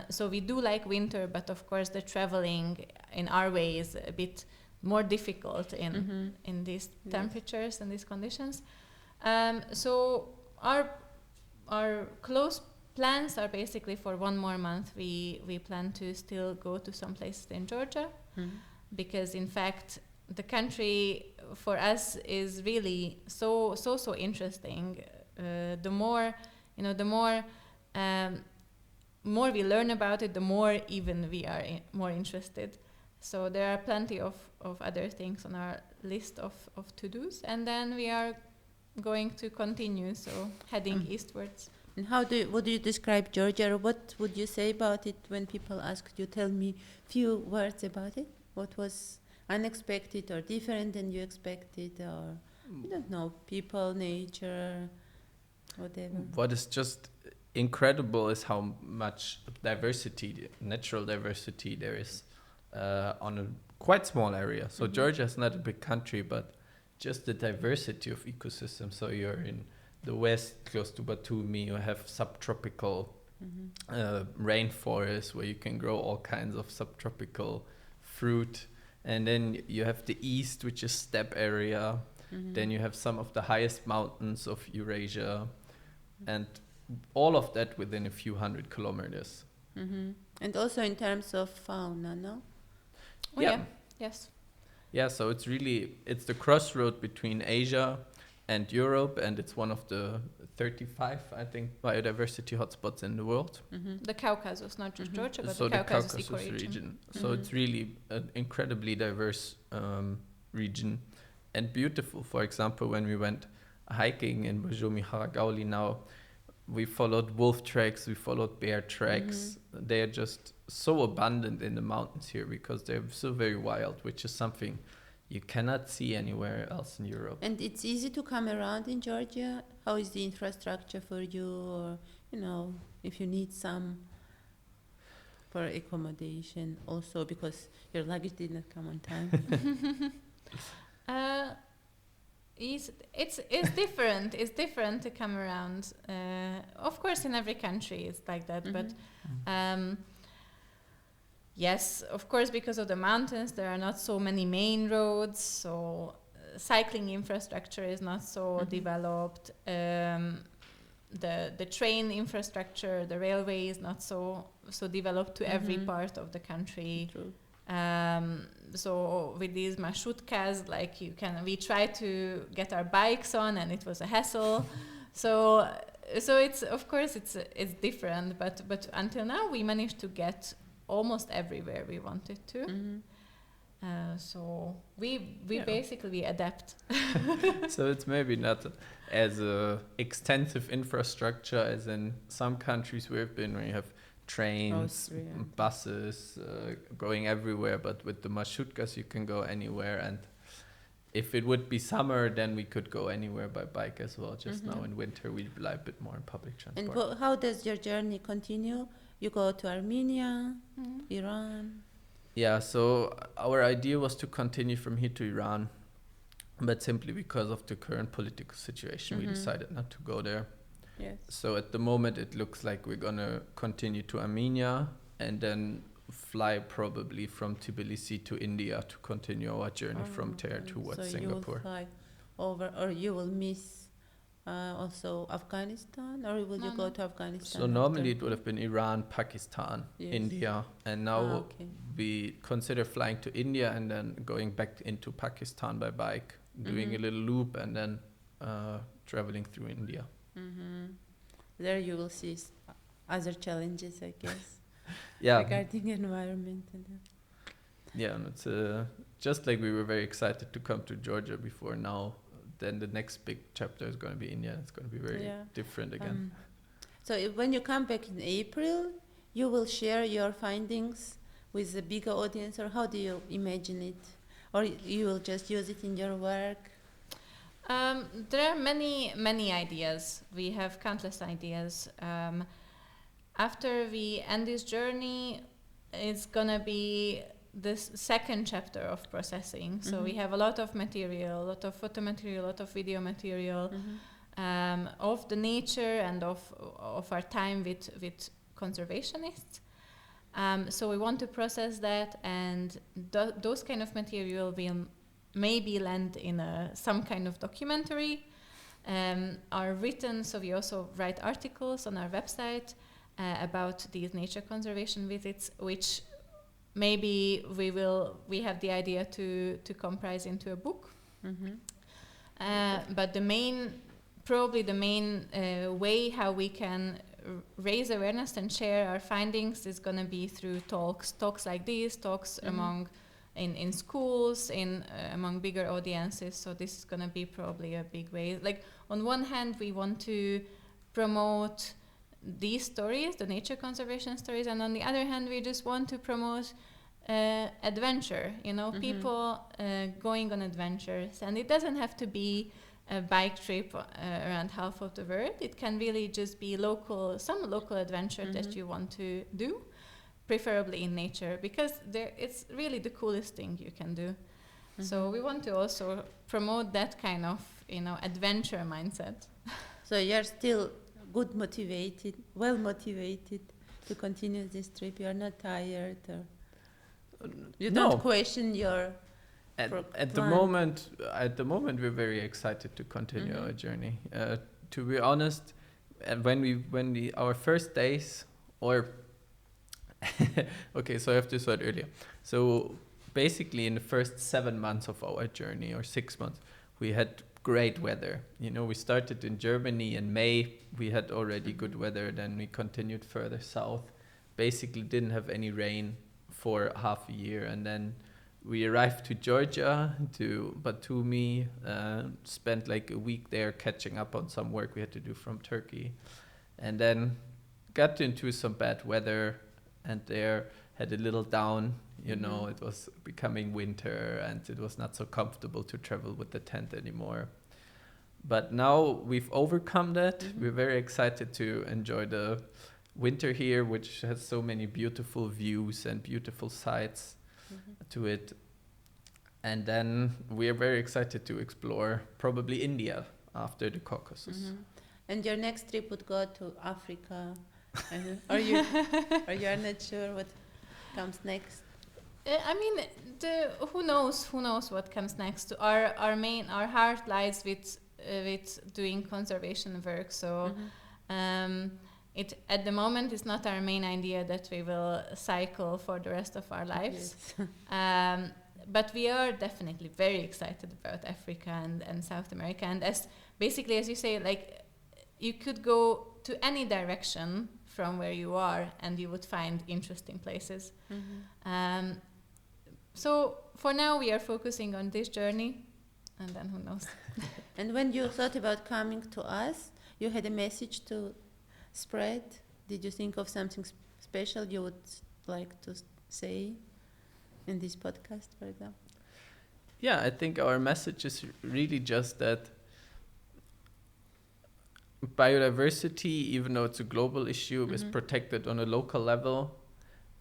Speaker 3: So we do like winter, but of course the traveling in our way is a bit more difficult in these temperatures and these conditions. So our close plans are basically for 1 more month. We plan to still go to some places in Georgia, because in fact the country for us is really so interesting. The more we learn about it, the more even we are more interested. So there are plenty of other things on our list of to-dos, and then we are going to continue, so heading eastwards.
Speaker 1: And would you describe Georgia? What would you say about it when people ask you? Tell me few words about it. What was unexpected or different than you expected, or I don't know, people, nature, whatever?
Speaker 2: What is just incredible is how much diversity, natural diversity there is on a quite small area. So Georgia is not a big country, but just the diversity of ecosystems. So you're in the west, close to Batumi, you have subtropical rainforest where you can grow all kinds of subtropical fruit. And then you have the east, which is steppe area. Then you have some of the highest mountains of Eurasia, and all of that within a few hundred kilometers.
Speaker 1: And also in terms of fauna, no?
Speaker 3: Oh, yeah. Yes.
Speaker 2: Yeah, so it's the crossroad between Asia and Europe, and it's one of the 35, I think, biodiversity hotspots in the world.
Speaker 3: The Caucasus, not just Georgia, but
Speaker 2: So
Speaker 3: the Caucasus ecoregion.
Speaker 2: So it's really an incredibly diverse region and beautiful. For example, when we went hiking in Bojomi Haragauli now, we followed wolf tracks, we followed bear tracks. They are just so abundant in the mountains here because they're so very wild, which is something you cannot see anywhere else in Europe.
Speaker 1: And it's easy to come around in Georgia. How is the infrastructure for you, or if you need some for accommodation also, because your luggage did not come on time?
Speaker 3: It's different. It's different to come around. Of course, in every country it's like that, but yes, of course, because of the mountains, there are not so many main roads, so cycling infrastructure is not so developed. The train infrastructure, the railway is not so developed to every part of the country.
Speaker 1: True.
Speaker 3: So with these marshutkas, we try to get our bikes on, and it was a hassle. So it's, of course, it's different, but until now we managed to get almost everywhere we wanted to. So we basically adapt.
Speaker 2: So it's maybe not as extensive infrastructure as in some countries we've been, where you have trains, buses going everywhere, but with the marshutkas you can go anywhere. And if it would be summer, then we could go anywhere by bike as well. Just now in winter we rely a bit more on public transport.
Speaker 1: And how does your journey continue? You go to Armenia, Iran?
Speaker 2: Yeah, so our idea was to continue from here to Iran, but simply because of the current political situation we decided not to go there.
Speaker 1: Yes.
Speaker 2: So at the moment it looks like we're gonna continue to Armenia and then fly probably from Tbilisi to India to continue our journey from there towards Singapore.
Speaker 1: So you will fly over, or you will miss also Afghanistan, or will you go to Afghanistan?
Speaker 2: So normally it would have been Iran, Pakistan, India, and now we consider flying to India and then going back into Pakistan by bike, doing a little loop, and then traveling through India.
Speaker 1: There you will see other challenges, I guess,
Speaker 2: yeah,
Speaker 1: regarding environment.
Speaker 2: Yeah, and it's just like we were very excited to come to Georgia before. Now then the next big chapter is going to be India. It's going to be very different again.
Speaker 1: So when you come back in April, you will share your findings with a bigger audience, or how do you imagine it? Or you will just use it in your work?
Speaker 3: There are many ideas. We have countless ideas. After we end this journey, it's gonna be this second chapter of processing. So we have a lot of material, a lot of photo material, a lot of video material of the nature and of our time with conservationists. So we want to process that, and those kind of material will maybe land in some kind of documentary. Are written, so we also write articles on our website about these nature conservation visits, which maybe we have the idea to comprise into a book. But the main way how we can raise awareness and share our findings is going to be through talks like these, talks among in schools, among bigger audiences. So this is going to be probably a big way. Like, on one hand, we want to promote these stories, the nature conservation stories, and on the other hand, we just want to promote adventure, people going on adventures. And it doesn't have to be a bike trip around half of the world. It can really just be some local adventure that you want to do, preferably in nature, because it's really the coolest thing you can do. So we want to also promote that kind of, adventure mindset.
Speaker 1: So you're still well motivated to continue this trip? You are not tired, or you
Speaker 2: No.
Speaker 1: don't question your
Speaker 2: At
Speaker 1: plan.
Speaker 2: the moment, we're very excited to continue
Speaker 1: Mhm.
Speaker 2: our journey. To be honest, our first days, or okay, so I have to start earlier. So basically, in the first 7 months of our journey, or 6 months, we had great weather. You know, we started in Germany in May. We had already good weather. Then we continued further south. Basically, didn't have any rain for half a year, and then we arrived to Georgia, to Batumi, spent like a week there catching up on some work we had to do from Turkey, and then got into some bad weather, and there had a little down. You know, it was becoming winter, and it was not so comfortable to travel with the tent anymore. But now we've overcome that. We're very excited to enjoy the winter here, which has so many beautiful views and beautiful sights to it. And then we are very excited to explore probably India after the Caucasus.
Speaker 1: And your next trip would go to Africa, or you are not sure what comes next?
Speaker 3: I mean, who knows what comes next. Our heart lies with doing conservation work. So it at the moment is not our main idea that we will cycle for the rest of our lives.
Speaker 1: Yes.
Speaker 3: But we are definitely very excited about Africa and South America. And as you say, like, you could go to any direction from where you are and you would find interesting places. So for now we are focusing on this journey, and then who knows.
Speaker 1: And when you thought about coming to us, you had a message to spread. Did you think of something special you would like to say in this podcast, for example?
Speaker 2: Yeah, I think our message is really just that biodiversity, even though it's a global issue, is protected on a local level,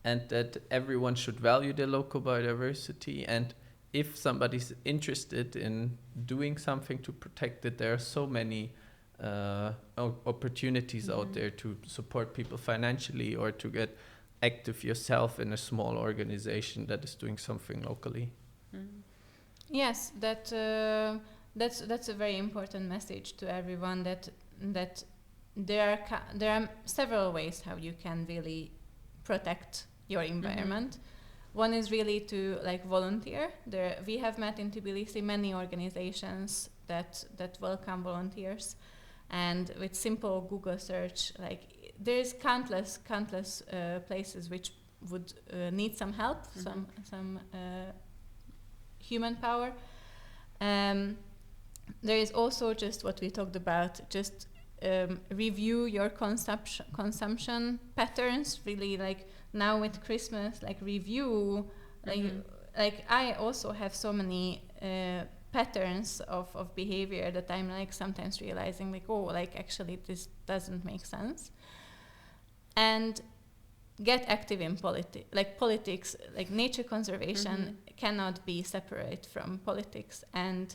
Speaker 2: and that everyone should value their local biodiversity. And if somebody's interested in doing something to protect it, there are so many opportunities out there to support people financially, or to get active yourself in a small organization that is doing something locally.
Speaker 3: Yes, that's a very important message to everyone, that there are several ways how you can really protect your environment. One is really to volunteer. We have met in Tbilisi many organizations that welcome volunteers, and with simple Google search, there's countless places which would need some help, some human power. There is also just what we talked about, just review your consumption patterns, really, now with Christmas, review, I also have so many patterns of behavior that I'm sometimes realizing actually this doesn't make sense. And get active in politics, nature conservation cannot be separate from politics, and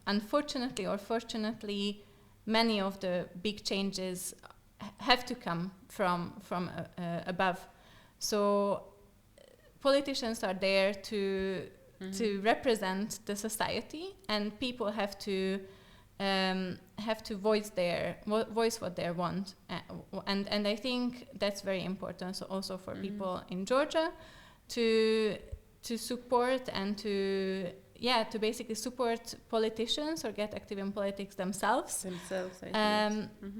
Speaker 3: unfortunately or fortunately, many of the big changes have to come from above. So politicians are there to represent the society, and people have to voice what they want, and I think that's very important. So also for people in Georgia to support and to basically support politicians, or get active in politics themselves,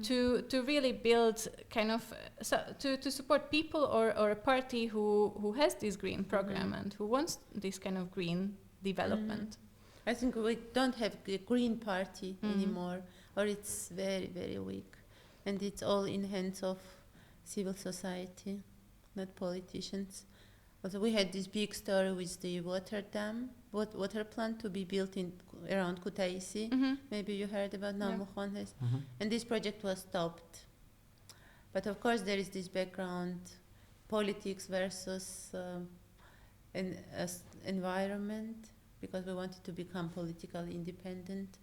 Speaker 3: to really build to support people or a party who has this green program and who wants this kind of green development.
Speaker 1: I think we don't have the Green Party anymore, or it's very, very weak. And it's all in hands of civil society, not politicians. Also, we had this big story with the water plant to be built around Kutaisi. Maybe you heard about Namukhon has. And this project was stopped. But of course there is this background, politics versus environment, because we wanted to become politically independent.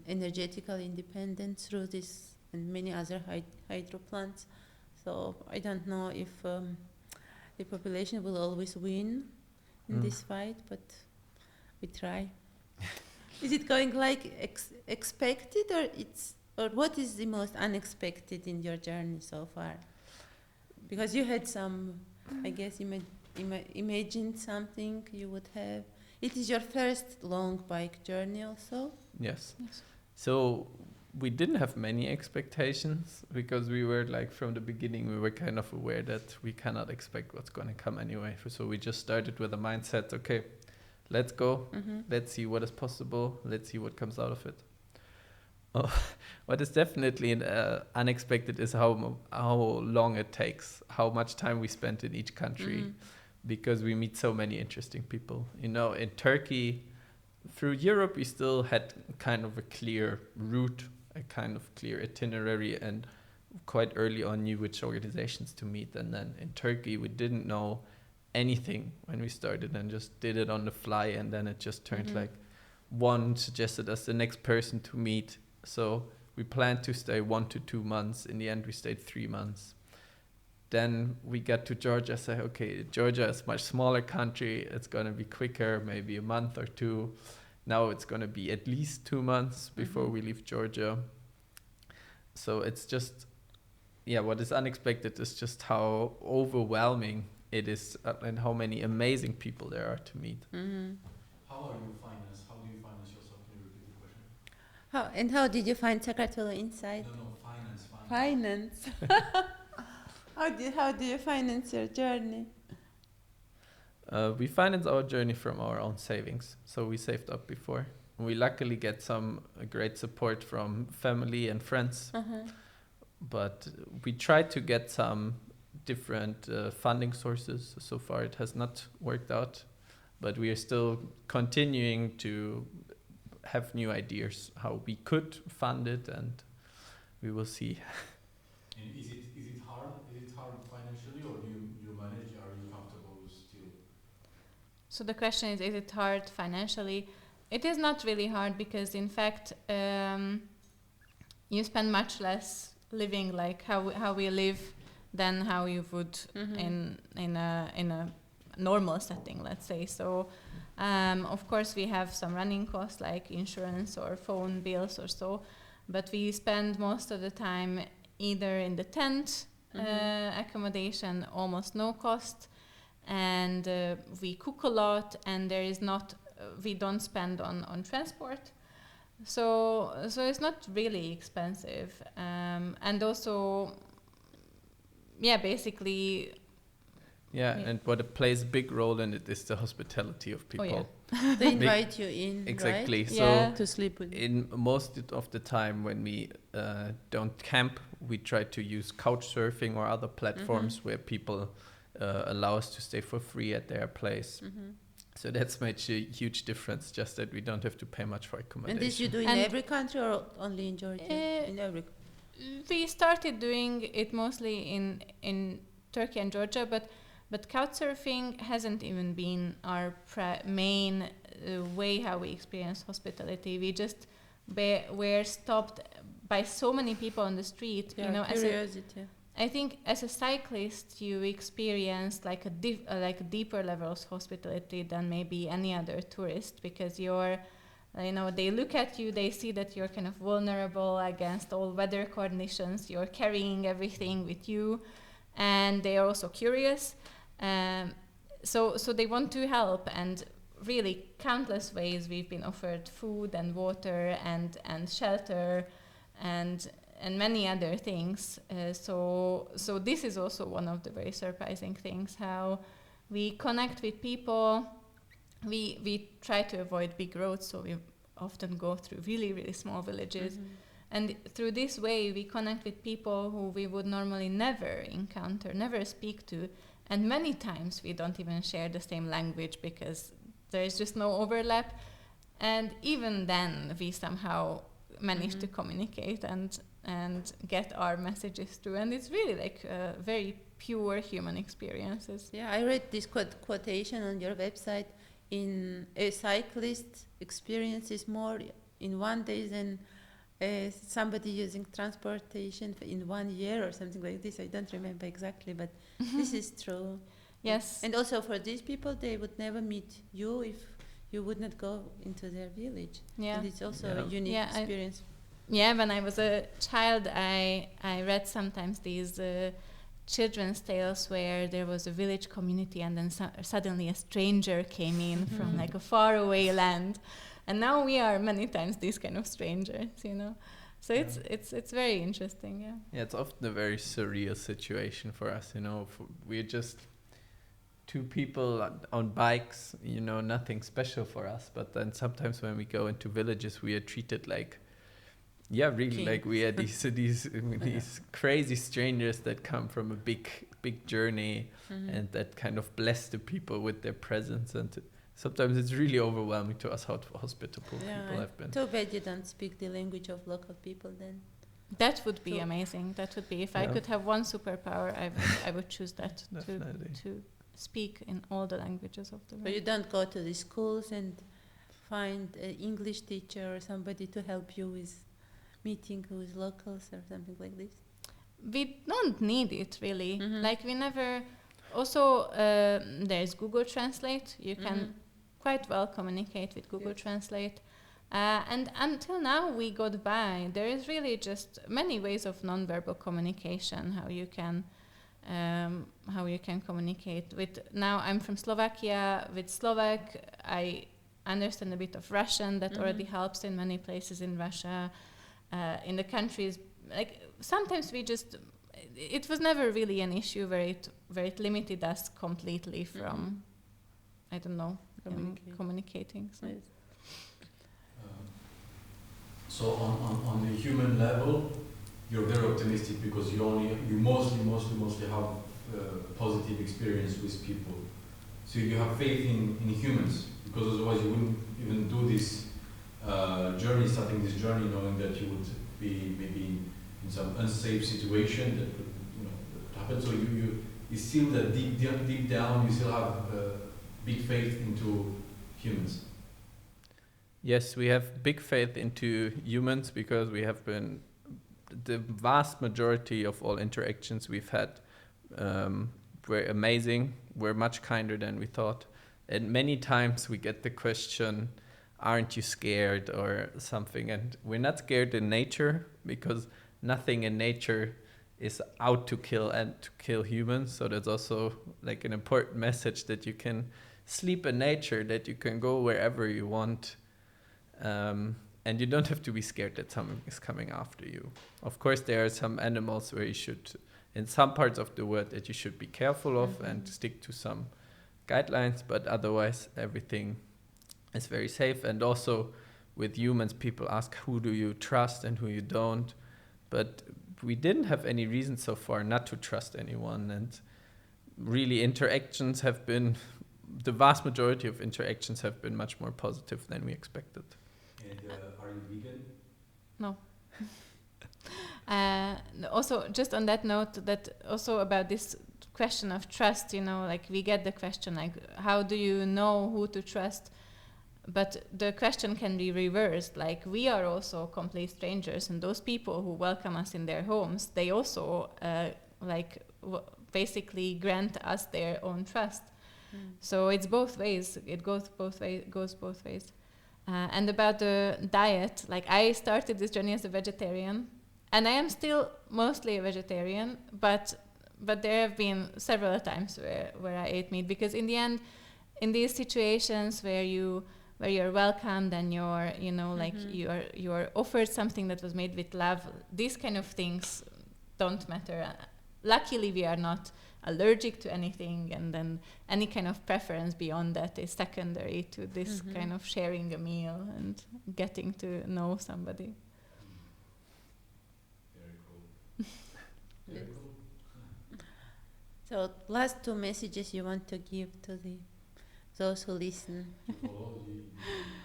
Speaker 1: energetically independent through this and many other hydro plants. So I don't know if the population will always win in this fight, but we try. Is it going like expected, or what is the most unexpected in your journey so far? Because you had some, I guess, imagined something you would have. It is your first long bike journey also?
Speaker 2: Yes. So we didn't have many expectations because we were like from the beginning we were kind of aware that we cannot expect what's going to come anyway. So we just started with a mindset, okay, let's go, let's see what is possible, let's see what comes out of it. What is definitely unexpected is how long it takes, how much time we spent in each country, because we meet so many interesting people. You know, in Turkey, through Europe, we still had kind of a clear route, a kind of clear itinerary, and quite early on knew which organizations to meet. And then in Turkey, we didn't know anything when we started and just did it on the fly. And then it just turned like one suggested us the next person to meet. So we planned to stay 1 to 2 months. In the end, we stayed 3 months. Then we got to Georgia, say, okay, Georgia is a much smaller country. It's going to be quicker, maybe a month or 2. Now it's going to be at least 2 months before we leave Georgia. So it's just, what is unexpected is just how overwhelming it is and how many amazing people there are to meet.
Speaker 4: How are you financed? How do you finance yourself? Can you repeat the question?
Speaker 1: How did you find Sakartvelo Inside?
Speaker 4: No, finance.
Speaker 1: Finance. How do you finance your journey?
Speaker 2: We financed our journey from our own savings. So we saved up before. We luckily get some great support from family and friends. But we tried to get some different funding sources. So far it has not worked out. But we are still continuing to have new ideas how we could fund it, and we will see.
Speaker 4: And is it hard? Is it hard financially, or do you manage? Are you comfortable still?
Speaker 3: So the question is it hard financially? It is not really hard because, in fact, you spend much less living like how we live than how you would in a normal setting, let's say. So, of course, we have some running costs like insurance or phone bills or so, but we spend most of the time either in the tent accommodation, almost no cost, and we cook a lot, and there is not we don't spend on transport, so it's not really expensive, and also basically
Speaker 2: and what plays a big role in it is the hospitality of people.
Speaker 1: They invite you in,
Speaker 2: exactly,
Speaker 1: right?
Speaker 2: so
Speaker 1: to sleep with you.
Speaker 2: In most of the time when we don't camp, we try to use couch surfing or other platforms where people allow us to stay for free at their place. So that's made a huge difference, just that we don't have to pay much for accommodation.
Speaker 1: And this you do in every country or only in Georgia? In every.
Speaker 3: We started doing it mostly in Turkey and Georgia, but couchsurfing hasn't even been our main way how we experience hospitality. We just were stopped by so many people on the street.
Speaker 1: Curiosity.
Speaker 3: I think as a cyclist, you experience like a deeper level of hospitality than maybe any other tourist, because they look at you, they see that you're kind of vulnerable against all weather conditions. You're carrying everything with you, and they are also curious. So they want to help, and really countless ways we've been offered food and water and shelter and many other things. So this is also one of the very surprising things, how we connect with people. We try to avoid big roads, so we often go through really, really small villages. And through this way, we connect with people who we would normally never encounter, never speak to. And many times we don't even share the same language because there is just no overlap. And even then, we somehow manage to communicate and get our messages through. And it's really like very pure human experiences.
Speaker 1: Yeah, I read this quotation on your website. In a cyclist experience is more in one day than somebody using transportation in 1 year or something like this. I don't remember exactly, but this is true.
Speaker 3: Yes.
Speaker 1: And also for these people, they would never meet you if you would not go into their village.
Speaker 3: Yeah.
Speaker 1: And it's also a unique
Speaker 3: Yeah,
Speaker 1: experience.
Speaker 3: When I was a child, I read sometimes these children's tales where there was a village community and then suddenly a stranger came in from like a faraway land. And now we are many times these kind of strangers, you know. So it's very interesting, yeah.
Speaker 2: Yeah, it's often a very surreal situation for us, you know. We're just two people on bikes, you know, nothing special for us. But then sometimes when we go into villages, we are treated like, yeah, really
Speaker 1: Kings.
Speaker 2: like we are these crazy strangers that come from a big journey and that kind of bless the people with their presence. And sometimes it's really overwhelming to us how hospitable people have been.
Speaker 1: Too bad you don't speak the language of local people then.
Speaker 3: That would be amazing. That would be, if I could have one superpower, I would choose that to speak in all the languages of the world.
Speaker 1: So you don't go to the schools and find an English teacher or somebody to help you with meeting with locals or something like this?
Speaker 3: We don't need it really. Like we never. Also, there's Google Translate. You can quite well communicate with Google Translate. And until now, we got by. There is really just many ways of nonverbal communication. How you can communicate with. Now I'm from Slovakia. With Slovak, I understand a bit of Russian. That already helps in many places in Russia. In the countries, like sometimes it was never really an issue where it limited us completely from, I don't know, communicating. So.
Speaker 1: Yes.
Speaker 4: So on the human level, you're very optimistic because you mostly have positive experience with people. So you have faith in humans, because otherwise you wouldn't even do this starting this journey, knowing that you would be maybe in some unsafe situation that could, happen. So you still that deep down, you still have big faith into humans.
Speaker 2: Yes, we have big faith into humans because we have been the vast majority of all interactions we've had were amazing, were much kinder than we thought, and many times we get the question, aren't you scared or something? And we're not scared in nature because nothing in nature is out to kill humans. So that's also like an important message, that you can sleep in nature, that you can go wherever you want. And you don't have to be scared that something is coming after you. Of course, there are some animals where you should, in some parts of the world, that you should be careful of and stick to some guidelines, but otherwise everything is very safe. And also with humans, people ask who do you trust and who you don't, but we didn't have any reason so far not to trust anyone. And really interactions have been, the vast majority of interactions have been much more positive than we expected.
Speaker 4: And are you vegan?
Speaker 3: No. Also, just on that note, that also about this question of trust, like we get the question like, how do you know who to trust? But the question can be reversed, like we are also complete strangers, and those people who welcome us in their homes, they also basically grant us their own trust. So it's both ways. It goes both ways. And about the diet, like I started this journey as a vegetarian, and I am still mostly a vegetarian, but there have been several times where I ate meat, because in the end, in these situations where you're welcomed and you're you're offered something that was made with love, these kind of things don't matter. Luckily, we are not allergic to anything, and then any kind of preference beyond that is secondary to this kind of sharing a meal and getting to know somebody.
Speaker 4: Very cool. Very cool.
Speaker 1: So last two messages you want to give to those who listen.
Speaker 4: Follow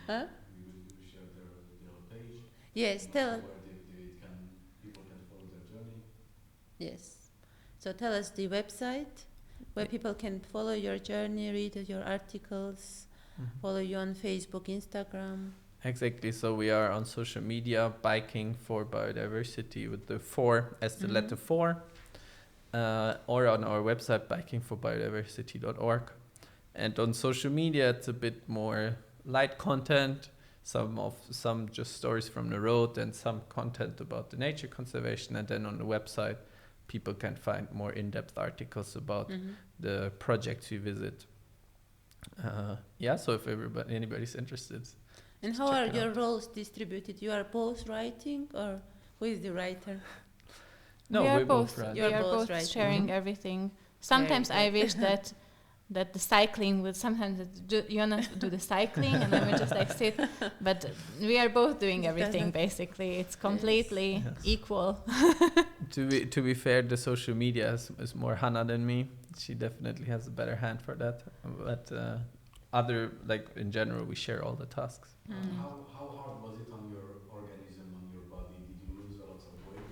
Speaker 1: Huh?
Speaker 4: you will share their page.
Speaker 1: Yes, tell.
Speaker 4: Where people can follow their journey.
Speaker 1: Yes. So tell us the website where people can follow your journey, read your articles, follow you on Facebook, Instagram.
Speaker 2: Exactly. So we are on social media, biking for biodiversity with the 4 as the letter 4, or on our website, bikingforbiodiversity.org. And on social media, it's a bit more light content, some just stories from the road, and some content about the nature conservation. And then on the website, people can find more in-depth articles about the projects we visit. So if anybody's interested.
Speaker 1: And how are your roles distributed? You are both writing, or who is the writer?
Speaker 2: No, we're both
Speaker 3: We
Speaker 2: writing.
Speaker 3: are both
Speaker 1: writing.
Speaker 3: sharing everything. Sometimes I wish that the cycling would sometimes Jonas do the cycling and I would just like sit. But we are both doing everything basically. It's completely equal.
Speaker 2: To be fair, the social media is more Hanna than me. She definitely has a better hand for that. But in general, we share all the tasks.
Speaker 4: How hard was it on your organism, on your body? Did you lose a lot of weight?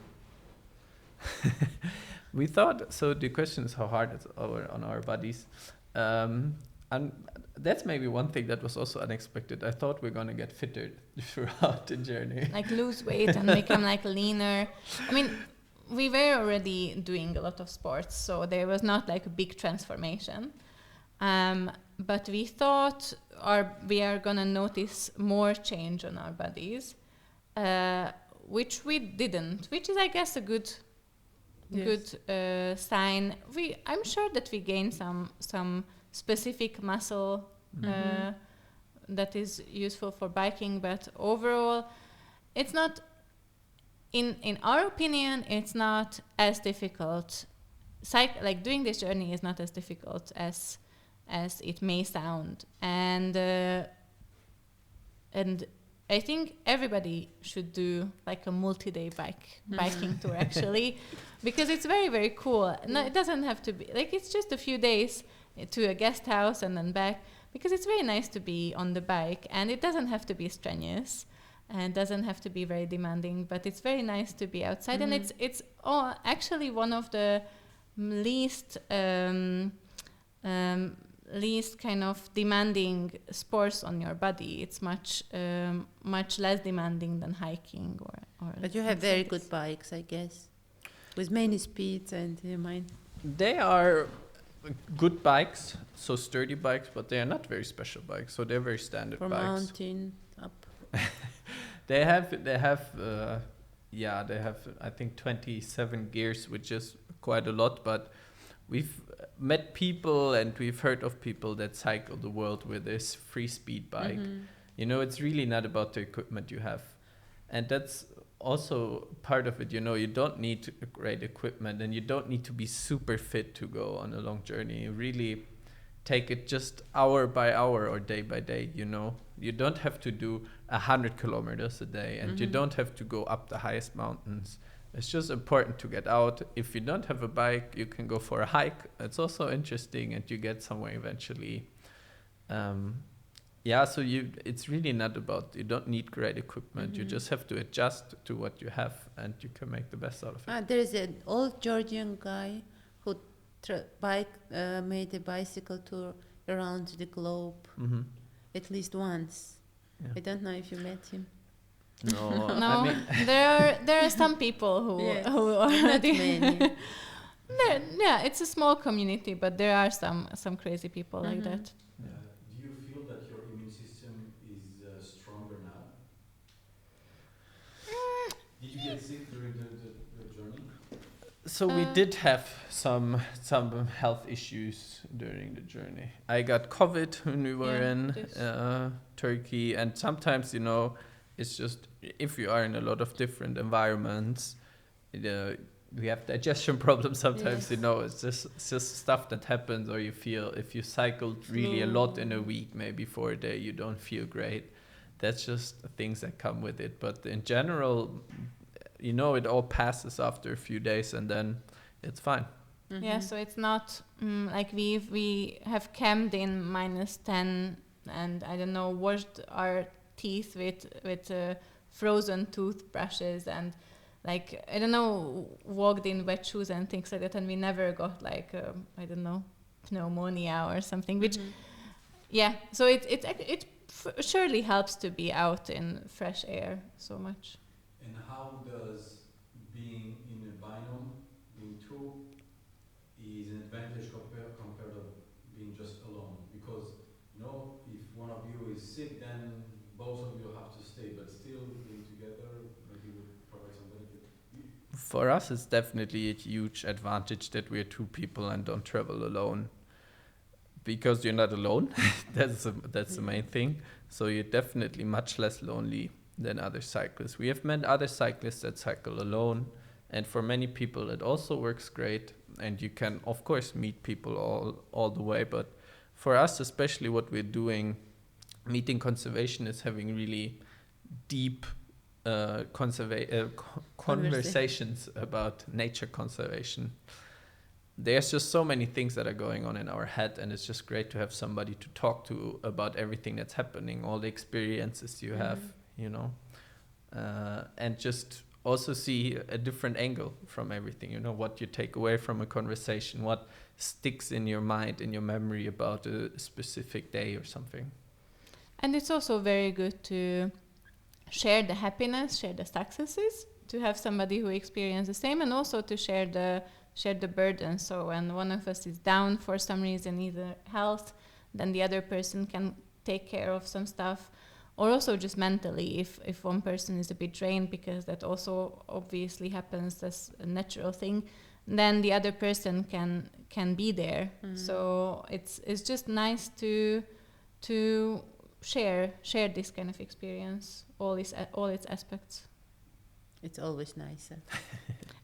Speaker 2: We thought, so the question is how hard it's on our bodies. And that's maybe one thing that was also unexpected. I thought we're going to get fitter throughout the journey.
Speaker 3: Like lose weight and become like leaner. I mean, we were already doing a lot of sports, so there was not like a big transformation. But we thought we are going to notice more change on our bodies, which we didn't, which is, I guess, a good sign. I'm sure that we gained some specific muscle that is useful for biking, but overall, it's not. In our opinion, it's not as difficult. Like doing this journey is not as difficult as it may sound, and I think everybody should do like a multi-day biking tour actually, because it's very, very cool. No, it doesn't have to be like it's just a few days to a guest house and then back, because it's very nice to be on the bike, and it doesn't have to be strenuous and doesn't have to be very demanding, but it's very nice to be outside, and it's actually one of the least kind of demanding sports on your body. It's much less demanding than hiking or.
Speaker 1: But you have very good bikes, I guess, with many speeds and mine.
Speaker 2: They are good bikes, so sturdy bikes, but they are not very special bikes. So they're very standard
Speaker 1: For
Speaker 2: bikes.
Speaker 1: mountain up.
Speaker 2: They have I think 27 gears, which is quite a lot, but we've met people and we've heard of people that cycle the world with this free speed bike. You know, it's really not about the equipment you have. And that's also part of it, you know, you don't need great equipment and you don't need to be super fit to go on a long journey. You really take it just hour by hour or day by day, you know. You don't have to do 100 kilometers a day, and you don't have to go up the highest mountains. It's just important to get out. If you don't have a bike, you can go for a hike. It's also interesting, and you get somewhere eventually. So it's really not about, you don't need great equipment. You just have to adjust to what you have, and you can make the best out of it.
Speaker 1: There is an old Georgian guy who made a bicycle tour around the globe at least once. Yeah. I don't know if you met him.
Speaker 2: No,
Speaker 3: no.
Speaker 2: I mean
Speaker 3: there are some people who already.
Speaker 1: Not many.
Speaker 3: It's a small community, but there are some crazy people like that.
Speaker 4: Do you feel that your immune system is stronger now? Did you get sick during the journey?
Speaker 2: So we did have some health issues during the journey. I got COVID when we were in Turkey, and sometimes, you know, it's just if you are in a lot of different environments, we have digestion problems sometimes. You know, it's just stuff that happens, or you feel if you cycled really a lot in a week, maybe for a day, you don't feel great. That's just things that come with it. But in general, you know, it all passes after a few days, and then it's fine.
Speaker 3: Yeah, so it's not like we have camped in -10, and I don't know, washed our teeth with frozen toothbrushes, and like I don't know, walked in wet shoes and things like that, and we never got like I don't know, pneumonia or something. Which so it's surely helps to be out in fresh air so much.
Speaker 4: And how does being in a biome, being two, is an advantage compared to being just alone? Because, you know, if one of you is sick, then both of you have to stay, but still being together maybe would provide some benefit.
Speaker 2: For us, it's definitely a huge advantage that we're two people and don't travel alone. Because you're not alone, that's the main thing. So you're definitely much less lonely than other cyclists. We have met other cyclists that cycle alone, and for many people it also works great. And you can, of course, meet people all the way. But for us, especially what we're doing, meeting conservationists, having really deep conversations about nature conservation. There's just so many things that are going on in our head, and it's just great to have somebody to talk to about everything that's happening, all the experiences you have, you know, and just also see a different angle from everything, you know, what you take away from a conversation, what sticks in your mind, in your memory about a specific day or something.
Speaker 3: And it's also very good to share the happiness, share the successes, to have somebody who experiences the same, and also to share the burden. So when one of us is down for some reason, either health, then the other person can take care of some stuff, or also just mentally, if one person is a bit drained, because that also obviously happens as a natural thing, then the other person can be there. So it's just nice to share this kind of experience, all its aspects.
Speaker 1: It's always nicer.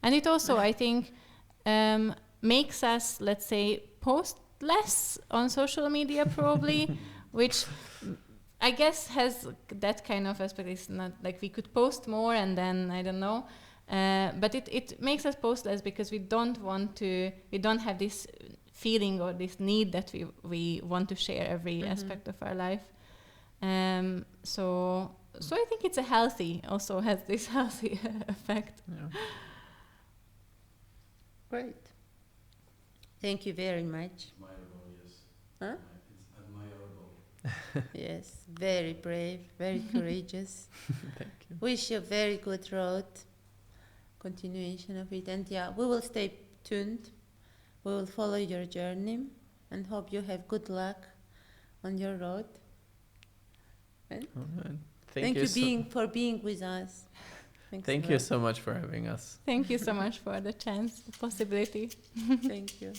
Speaker 3: And it also, I think, makes us, let's say, post less on social media probably, which I guess has that kind of aspect. It's not like we could post more and then, I don't know, but it makes us post less because we don't have this feeling or this need that we want to share every aspect of our life. So I think it's also has this healthy effect.
Speaker 2: Yeah.
Speaker 1: Great. Thank you very much.
Speaker 4: Admirable, yes.
Speaker 1: Huh?
Speaker 4: It's admirable.
Speaker 1: Yes, very brave, very courageous.
Speaker 2: Thank you.
Speaker 1: Wish you a very good road, continuation of it. And yeah, we will stay tuned. We will follow your journey and hope you have good luck on your road. And
Speaker 2: All right.
Speaker 1: thank you for being with us.
Speaker 2: Thank you so much for having us.
Speaker 3: Thank you so much for the chance, the possibility.
Speaker 1: Thank you.